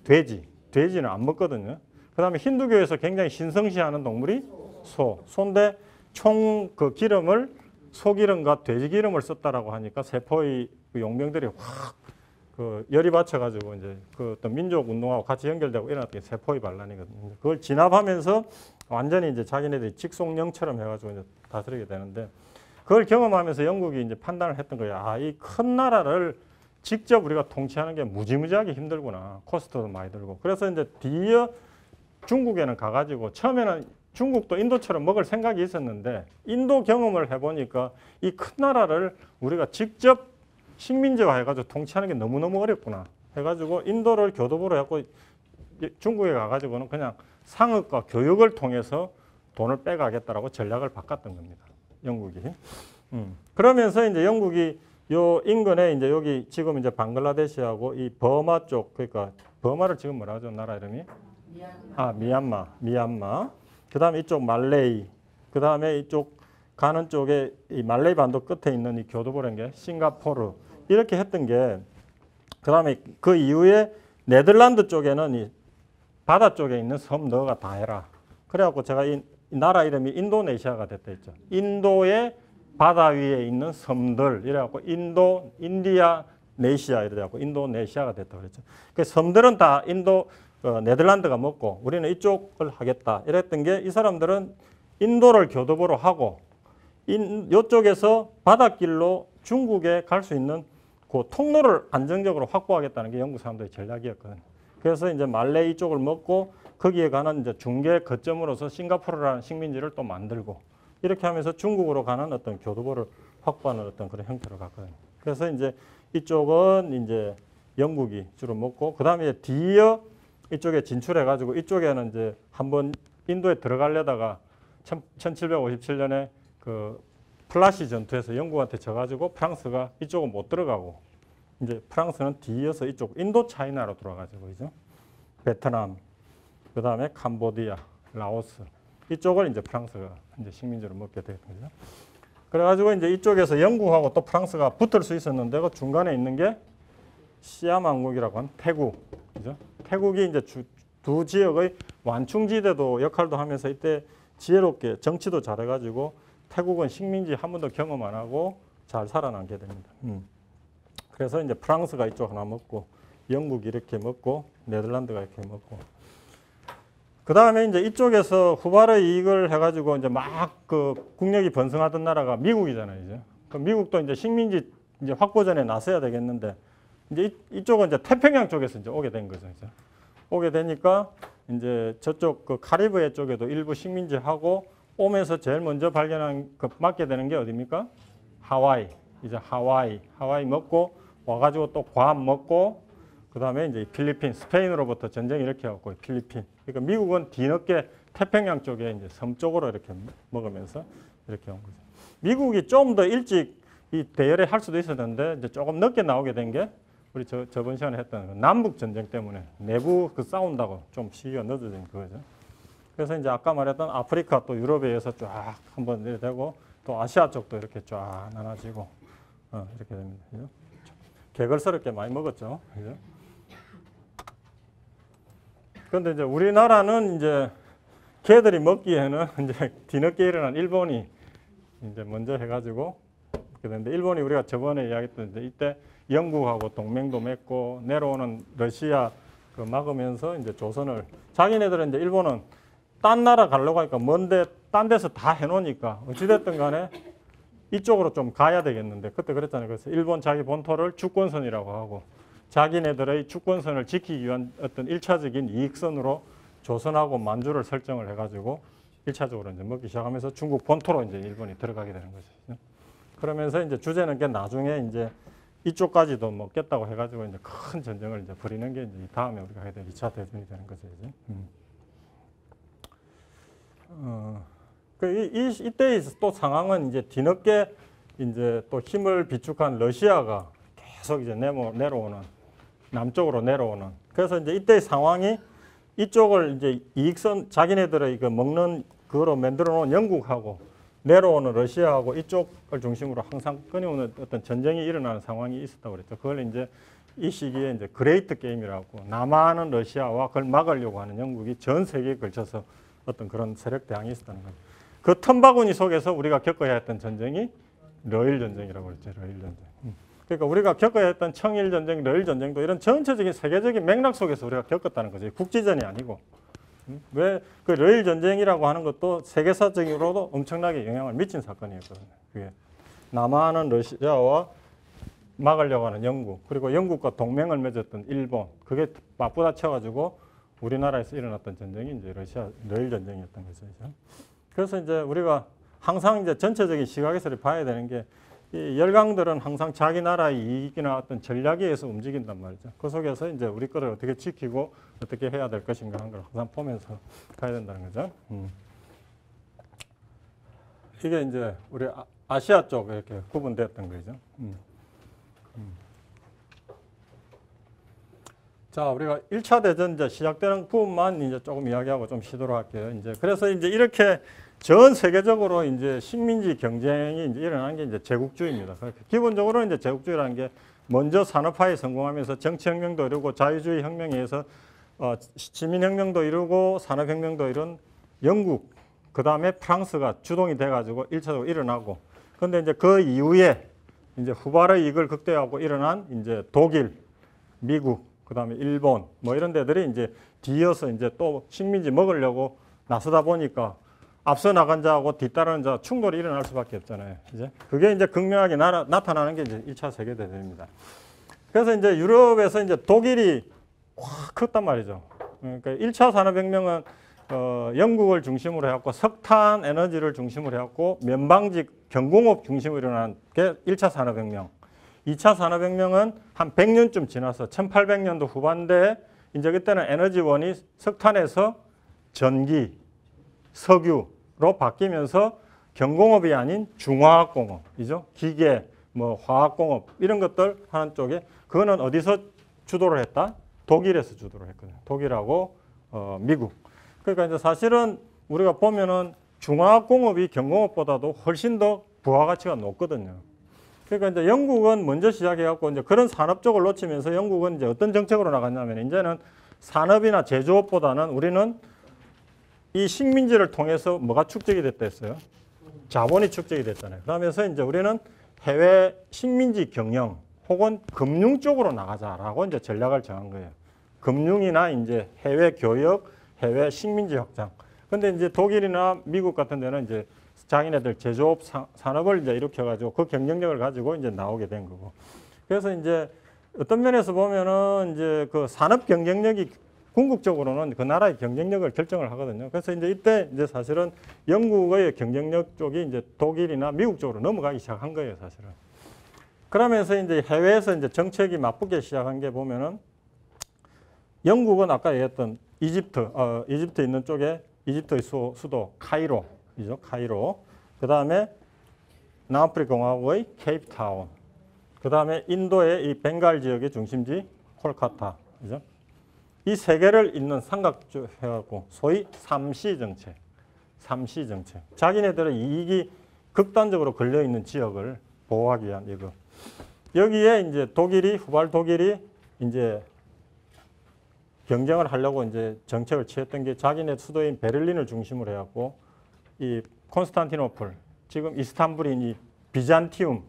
A: 돼지는 안 먹거든요. 그다음에 힌두교에서 굉장히 신성시하는 동물이 소인데 총 그 기름을 소기름과 돼지기름을 썼다라고 하니까 세포의 그 용병들이 확 그 열이 받쳐가지고 이제 그 어떤 민족 운동하고 같이 연결되고 일어났던 게 세포의 반란이거든요. 그걸 진압하면서 완전히 이제 자기네들이 직속령처럼 해가지고 이제 다스리게 되는데 그걸 경험하면서 영국이 이제 판단을 했던 거예요. 이 큰 나라를 직접 우리가 통치하는 게 무지무지하게 힘들구나. 코스트도 많이 들고. 그래서 이제 뒤이어 중국에는 가가지고 처음에는 중국도 인도처럼 먹을 생각이 있었는데 인도 경험을 해보니까 이 큰 나라를 우리가 직접 식민지화 해가지고 통치하는 게 너무너무 어렵구나 해가지고 인도를 교두보로 해갖고 중국에 가가지고는 그냥 상업과 교육을 통해서 돈을 빼가겠다라고 전략을 바꿨던 겁니다. 영국이. 그러면서 이제 영국이 요 인근에 이제 여기 지금 이제 방글라데시하고 이 버마 쪽 그러니까 버마를 지금 뭐라 하죠? 나라 이름이? 미얀마. 그 다음에 이쪽 말레이, 그 다음에 이쪽 가는 쪽에 이 말레이 반도 끝에 있는 이 교두보라는 게 싱가포르 이렇게 했던 게, 그 다음에 그 이후에 네덜란드 쪽에는 이 바다 쪽에 있는 섬 너가 다 해라. 그래갖고 제가 이 나라 이름이 인도네시아가 됐다 했죠. 인도의 바다 위에 있는 섬들 이래갖고 인디아네시아 이래갖고 인도네시아가 됐다 그랬죠. 그 섬들은 다 네덜란드가 먹고 우리는 이쪽을 하겠다 이랬던 게, 이 사람들은 인도를 교두보로 하고 이쪽에서 바닷길로 중국에 갈 수 있는 그 통로를 안정적으로 확보하겠다는 게 영국 사람들의 전략이었거든요. 그래서 이제 말레이 쪽을 먹고 거기에 가는 이제 중계 거점으로서 싱가포르라는 식민지를 또 만들고 이렇게 하면서 중국으로 가는 어떤 교두보를 확보하는 어떤 그런 형태로 갔거든요. 그래서 이제 이쪽은 이제 영국이 주로 먹고, 그 다음에 뒤이어 이쪽에 진출해가지고 이쪽에는 이제 한번 인도에 들어가려다가 1757년에 그 플라시 전투에서 영국한테 져가지고 프랑스가 이쪽은 못 들어가고, 이제 프랑스는 뒤이어서 이쪽 인도 차이나로 들어가지고 그죠? 베트남, 그 다음에 캄보디아, 라오스 이쪽을 이제 프랑스가 이제 식민지로 먹게 되는 거죠. 그래가지고 이제 이쪽에서 영국하고 또 프랑스가 붙을 수 있었는데 그 중간에 있는 게 시암 왕국이라고 하는 태국, 그죠? 태국이 이제 두 지역의 완충지대도 역할도 하면서 이때 지혜롭게 정치도 잘해가지고 태국은 식민지 한 번도 경험 안 하고 잘 살아남게 됩니다. 그래서 이제 프랑스가 이쪽 하나 먹고 영국이 이렇게 먹고 네덜란드가 이렇게 먹고, 그 다음에 이제 이쪽에서 후발의 이익을 해가지고 이제 막 그 국력이 번성하던 나라가 미국이잖아요. 이제. 그 미국도 이제 식민지 이제 확보전에 나서야 되겠는데, 이제 이쪽은 이제 태평양 쪽에서 이제 오게 된 거죠. 이제. 오게 되니까 이제 저쪽 그 카리브해 쪽에도 일부 식민지하고 오면서 제일 먼저 발견한 맡게 되는 게 어디입니까? 하와이. 이제 하와이 먹고 와가지고 또 괌 먹고, 그 다음에 이제 필리핀, 스페인으로부터 전쟁이 이렇게 왔고 필리핀. 그러니까 미국은 뒤늦게 태평양 쪽에 이제 섬 쪽으로 이렇게 먹으면서 이렇게 온 거죠. 미국이 좀 더 일찍 이 대열에 할 수도 있었는데 이제 조금 늦게 나오게 된 게 우리 저번 시간에 했던 남북 전쟁 때문에 내부 그 싸운다고 좀 시기가 늦어진 거죠. 그래서 이제 아까 말했던 아프리카 또 유럽에 의해서 쫙 한번 이렇게 되고 또 아시아 쪽도 이렇게 쫙 나눠지고 이렇게 됩니다. 그죠? 개걸스럽게 많이 먹었죠. 그죠? 그런데 이제 우리나라는 이제 걔들이 먹기에는 이제 뒤늦게 일어난 일본이 이제 먼저 해가지고 그렇게 됐는데, 일본이 우리가 저번에 이야기했던 이때 영국하고 동맹도 맺고 내려오는 러시아 그 막으면서 이제 조선을, 자기네들은 이제 일본은 딴 나라 가려고 하니까 먼데 딴 데서 다 해놓으니까 어찌됐든 간에 이쪽으로 좀 가야 되겠는데, 그때 그랬잖아요. 그래서 일본 자기 본토를 주권선이라고 하고 자기네들의 주권선을 지키기 위한 어떤 1차적인 이익선으로 조선하고 만주를 설정을 해가지고 1차적으로 이제 먹기 시작하면서 중국 본토로 이제 일본이 들어가게 되는 거죠. 그러면서 이제 주제는 게 나중에 이제 이쪽까지도 먹겠다고 해가지고 이제 큰 전쟁을 이제 벌이는 게 이제 다음에 우리가 하게 될 2차 대전이 되는 거죠. 이제. 이때의 또 상황은 이제 뒤늦게 이제 또 힘을 비축한 러시아가 계속 이제 내려오는, 남쪽으로 내려오는. 그래서 이제 이때의 상황이 이쪽을 이제 이익선, 자기네들의 그 먹는 그거로 만들어 놓은 영국하고 내려오는 러시아하고 이쪽을 중심으로 항상 끊임없는 어떤 전쟁이 일어나는 상황이 있었다고 그랬죠. 그걸 이제 이 시기에 이제 그레이트 게임이라고, 남하는 러시아와 그걸 막으려고 하는 영국이 전 세계에 걸쳐서 어떤 그런 세력 대항이 있었다는 거죠. 그 틈바구니 속에서 우리가 겪어야 했던 전쟁이 러일 전쟁이라고 그랬죠. 러일 전쟁. 그러니까 우리가 겪어야 했던 청일 전쟁, 러일 전쟁도 이런 전체적인 세계적인 맥락 속에서 우리가 겪었다는 거죠. 국지전이 아니고. 왜 그 러일 전쟁이라고 하는 것도 세계사적으로도 엄청나게 영향을 미친 사건이었거든요. 그게 남하는 러시아와 막으려고 하는 영국, 그리고 영국과 동맹을 맺었던 일본, 그게 맞부딪혀가지고 우리나라에서 일어났던 전쟁이 이제 러일 전쟁이었던 거죠. 그래서 이제 우리가 항상 이제 전체적인 시각에서 봐야 되는 게, 이 열강들은 항상 자기 나라의 이익이나 어떤 전략에 의해서 움직인단 말이죠. 그 속에서 이제 우리 거를 어떻게 지키고 어떻게 해야 될 것인가 하는 걸 항상 보면서 가야 된다는 거죠. 이게 이제 우리 아시아 쪽 이렇게 구분되었던 거죠. 자, 우리가 1차 대전 이제 시작되는 부분만 이제 조금 이야기하고 좀 쉬도록 할게요. 이제 그래서 이제 이렇게 전 세계적으로 이제 식민지 경쟁이 이제 일어난 게 이제 제국주의입니다. 기본적으로 이제 제국주의라는 게 먼저 산업화에 성공하면서 정치혁명도 이루고 자유주의 혁명에 의해서 시민혁명도 이루고 산업혁명도 이룬 영국, 그 다음에 프랑스가 주동이 돼가지고 1차적으로 일어나고, 근데 이제 그 이후에 이제 후발의 이익을 극대화하고 일어난 이제 독일, 미국, 그 다음에 일본, 뭐 이런 데들이 이제 뒤이어서 이제 또 식민지 먹으려고 나서다 보니까 앞서 나간 자하고 뒤따르는 자 충돌이 일어날 수밖에 없잖아요. 이제 그게 이제 극명하게 나타나는 게 이제 1차 세계대전입니다. 그래서 이제 유럽에서 이제 독일이 확 컸단 말이죠. 그러니까 1차 산업혁명은 영국을 중심으로 해갖고 석탄 에너지를 중심으로 해갖고 면방직 경공업 중심으로 일어난 게 1차 산업혁명. 2차 산업혁명은 한 100년쯤 지나서 1800년도 후반대에 이제 그때는 에너지원이 석탄에서 전기, 석유로 바뀌면서 경공업이 아닌 중화학공업이죠. 기계, 뭐 화학공업 이런 것들 하는 쪽에 그거는 어디서 주도를 했다? 독일에서 주도를 했거든요. 독일하고 미국. 그러니까 이제 사실은 우리가 보면은 중화학공업이 경공업보다도 훨씬 더 부가가치가 높거든요. 그러니까 이제 영국은 먼저 시작해갖고 이제 그런 산업 쪽을 놓치면서 영국은 이제 어떤 정책으로 나갔냐면 이제는 산업이나 제조업보다는 우리는 이 식민지를 통해서 뭐가 축적이 됐다 했어요? 자본이 축적이 됐잖아요. 그러면서 이제 우리는 해외 식민지 경영 혹은 금융 쪽으로 나가자라고 이제 전략을 정한 거예요. 금융이나 이제 해외 교역, 해외 식민지 확장. 근데 이제 독일이나 미국 같은 데는 이제 자기네들 제조업 산업을 이제 일으켜가지고 그 경쟁력을 가지고 이제 나오게 된 거고. 그래서 이제 어떤 면에서 보면은 이제 그 산업 경쟁력이 궁극적으로는 그 나라의 경쟁력을 결정을 하거든요. 그래서 이제 이때 이제 사실은 영국의 경쟁력 쪽이 이제 독일이나 미국 쪽으로 넘어가기 시작한 거예요, 사실은. 그러면서 이제 해외에서 이제 정책이 맞붙기 시작한 게 보면은 영국은 아까 얘기했던 이집트 있는 쪽에 이집트의 수도 카이로이죠. 카이로. 그 다음에 남아프리카 공화국의 케이프타운. 그 다음에 인도의 이 벵갈 지역의 중심지 콜카타. 그죠? 이 세 개를 잇는 삼각주 해갖고 소위 삼시 정책. 삼시 정책. 자기네들의 이익이 극단적으로 걸려 있는 지역을 보호하기 위한 이거. 여기에 이제 후발 독일이 이제 경쟁을 하려고 이제 정책을 취했던 게 자기네 수도인 베를린을 중심으로 해갖고 이 콘스탄티노플, 지금 이스탄불인 이 비잔티움,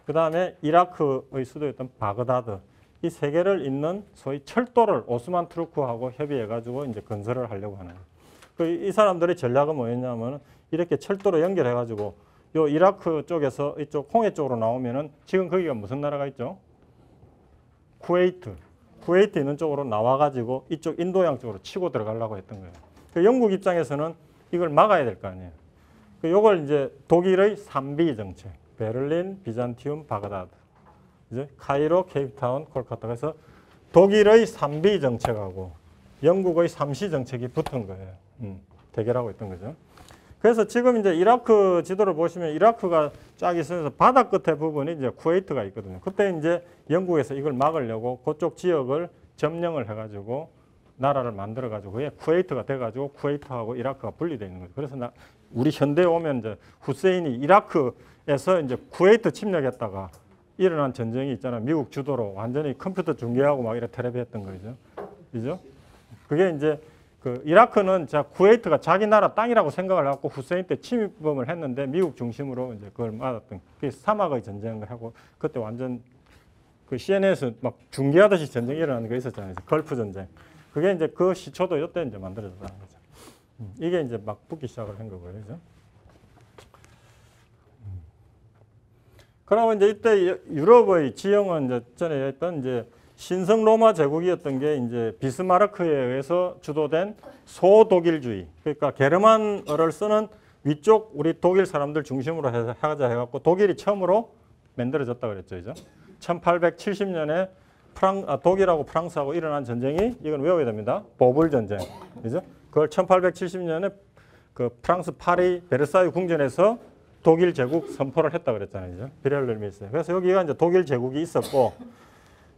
A: 그 다음에 이라크의 수도였던 바그다드, 이 세 개를 잇는 소위 철도를 오스만 투르크하고 협의해가지고 이제 건설을 하려고 하는 거예요. 이 사람들의 전략은 뭐였냐면 이렇게 철도로 연결해가지고 요 이라크 쪽에서 이쪽 홍해 쪽으로 나오면은 지금 거기가 무슨 나라가 있죠? 쿠웨이트 있는 쪽으로 나와가지고 이쪽 인도양 쪽으로 치고 들어가려고 했던 거예요. 영국 입장에서는 이걸 막아야 될 거 아니에요. 요걸 이제 독일의 3B 정책, 베를린, 비잔티움, 바그다드, 이제 카이로, 케이프타운, 콜카타. 그래서 독일의 3B 정책하고 영국의 3C 정책이 붙은 거예요. 대결하고 있던 거죠. 그래서 지금 이제 이라크 지도를 보시면 이라크가 쫙 있으면서 바다 끝에 부분이 이제 쿠웨이트가 있거든요. 그때 이제 영국에서 이걸 막으려고 그쪽 지역을 점령을 해가지고 나라를 만들어가지고 그게 쿠웨이트가 돼가지고 쿠웨이트하고 이라크가 분리되어 있는 거죠. 그래서 우리 현대에 오면 이제 후세인이 이라크에서 이제 쿠웨이트 침략했다가 일어난 전쟁이 있잖아요. 미국 주도로 완전히 컴퓨터 중계하고 막 이렇게 텔레비했던 거죠. 그죠? 그게 이제 그 이라크는 쿠웨이트가 자기 나라 땅이라고 생각을 하고 후세인 때 침입범을 했는데 미국 중심으로 이제 그걸 맞았던 그게 사막의 전쟁을 하고 그때 완전 그 CNN에서 막 중계하듯이 전쟁이 일어나는 게 있었잖아요. 걸프 전쟁. 그게 이제 그 시초도 이때 이제 만들어졌다는 거죠. 이게 이제 막 붙기 시작을 한 거고요. 그죠? 그러면 이제 이때 유럽의 지형은 이제 전에 했던 이제 신성 로마 제국이었던 게 이제 비스마르크에 의해서 주도된 소독일주의. 그러니까 게르만어를 쓰는 위쪽 우리 독일 사람들 중심으로 해서 하자 해갖고 독일이 처음으로 만들어졌다 그랬죠. 그죠? 1870년에 독일하고 프랑스하고 일어난 전쟁이 이건 외워야 됩니다. 보불 전쟁. 그죠? 그걸 1870년에 그 프랑스 파리 베르사유 궁전에서 독일 제국 선포를 했다 그랬잖아요. 그죠? 비렐르미 있어요. 그래서 여기가 이제 독일 제국이 있었고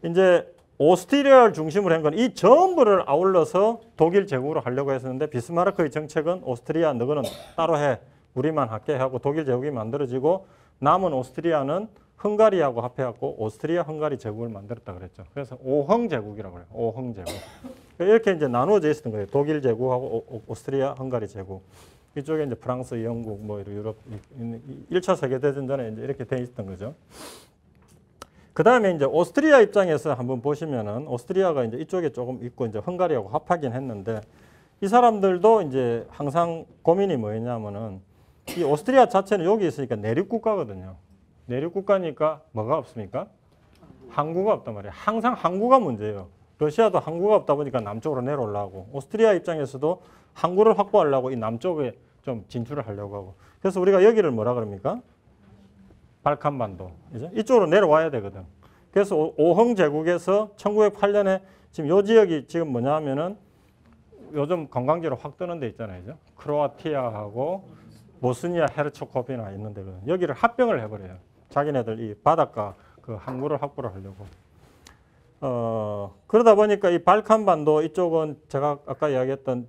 A: 이제 오스트리아를 중심으로 한 건 이 전부를 아울러서 독일 제국으로 하려고 했었는데 비스마르크의 정책은 오스트리아 너희는 따로 해. 우리만 할게 하고 독일 제국이 만들어지고 남은 오스트리아는 헝가리하고 합해갖고 오스트리아 헝가리 제국을 만들었다 그랬죠. 그래서 오헝 제국이라고 그래요. 오헝 제국. 이렇게 이제 나누어져 있었던 거예요. 독일 제국하고 오스트리아 헝가리 제국. 이쪽에 이제 프랑스, 영국, 뭐 유럽 1차 세계대전 전에 이제 이렇게 돼 있었던 거죠. 그 다음에 이제 오스트리아 입장에서 한번 보시면은 오스트리아가 이제 이쪽에 조금 있고 이제 헝가리하고 합하긴 했는데 이 사람들도 이제 항상 고민이 뭐였냐면은 이 오스트리아 자체는 여기 있으니까 내륙 국가거든요. 내륙 국가니까 뭐가 없습니까? 항구가 없단 말이에요. 항상 항구가 문제예요. 러시아도 항구가 없다 보니까 남쪽으로 내려오려고 오스트리아 입장에서도 항구를 확보하려고 이 남쪽에 좀 진출을 하려고 하고 그래서 우리가 여기를 뭐라 그럽니까? 발칸반도. 이쪽으로 내려와야 되거든. 그래서 오헝 제국에서 1908년에 지금 요 지역이 지금 뭐냐 하면은 요즘 관광지로 확 뜨는 데 있잖아요. 그죠? 크로아티아하고 보스니아 헤르츠고비나 있는 데거든. 여기를 합병을 해버려요. 자기네들 이 바닷가 그 항구를 확보를 하려고. 그러다 보니까 이 발칸반도 이쪽은 제가 아까 이야기했던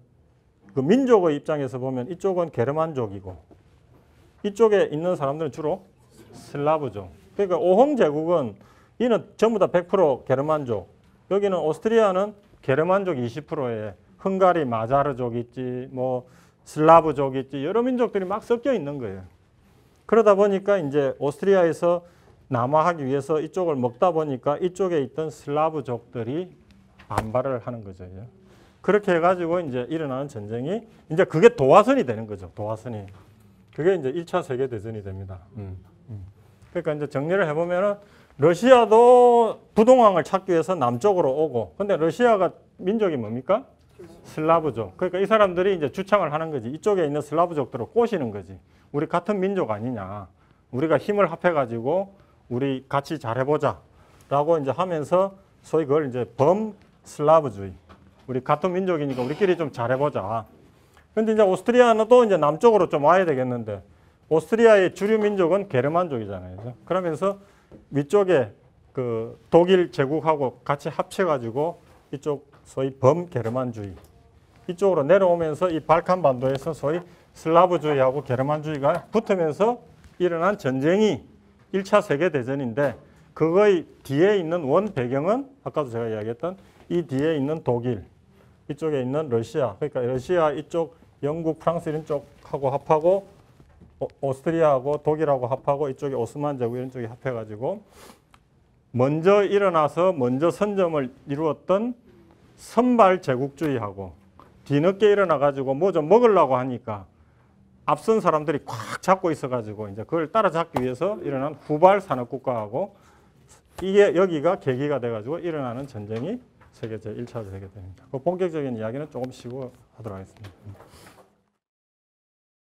A: 그 민족의 입장에서 보면 이쪽은 게르만족이고 이쪽에 있는 사람들은 주로 슬라브족. 그러니까 오헝 제국은 이는 전부 다 100% 게르만족. 여기는 오스트리아는 게르만족 20%에 헝가리 마자르족 있지, 뭐 슬라브족 있지, 여러 민족들이 막 섞여 있는 거예요. 그러다 보니까 이제 오스트리아에서 남하하기 위해서 이쪽을 먹다 보니까 이쪽에 있던 슬라브족들이 반발을 하는 거죠. 그렇게 해가지고 이제 일어나는 전쟁이 이제 그게 도화선이 되는 거죠. 도화선이. 그게 이제 1차 세계대전이 됩니다. 그러니까 이제 정리를 해보면은 러시아도 부동항을 찾기 위해서 남쪽으로 오고, 근데 러시아가 민족이 뭡니까? 슬라브족. 그러니까 이 사람들이 이제 주창을 하는 거지. 이쪽에 있는 슬라브족들을 꼬시는 거지. 우리 같은 민족 아니냐. 우리가 힘을 합해가지고 우리 같이 잘해보자. 라고 이제 하면서 소위 그걸 이제 범슬라브주의. 우리 같은 민족이니까 우리끼리 좀 잘해보자. 근데 이제 오스트리아는 또 이제 남쪽으로 좀 와야 되겠는데 오스트리아의 주류 민족은 게르만족이잖아요. 그러면서 위쪽에 그 독일 제국하고 같이 합쳐가지고 이쪽 소위 범게르만주의 이쪽으로 내려오면서 이 발칸반도에서 소위 슬라브주의하고 게르만주의가 붙으면서 일어난 전쟁이 1차 세계대전인데 그거의 뒤에 있는 원 배경은 아까도 제가 이야기했던 이 뒤에 있는 독일, 이쪽에 있는 러시아, 그러니까 러시아 이쪽 영국, 프랑스 이런 쪽하고 합하고 오스트리아하고 독일하고 합하고 이쪽에 오스만 제국 이런 쪽이 합해가지고 먼저 일어나서 먼저 선점을 이루었던 선발 제국주의하고 뒤늦게 일어나가지고 뭐 좀 먹으려고 하니까 앞선 사람들이 꽉 잡고 있어가지고 이제 그걸 따라잡기 위해서 일어난 후발 산업국가하고 이게 여기가 계기가 돼가지고 일어나는 전쟁이 세계 제1차 세계대전입니다. 그 본격적인 이야기는 조금 쉬고 하도록 하겠습니다.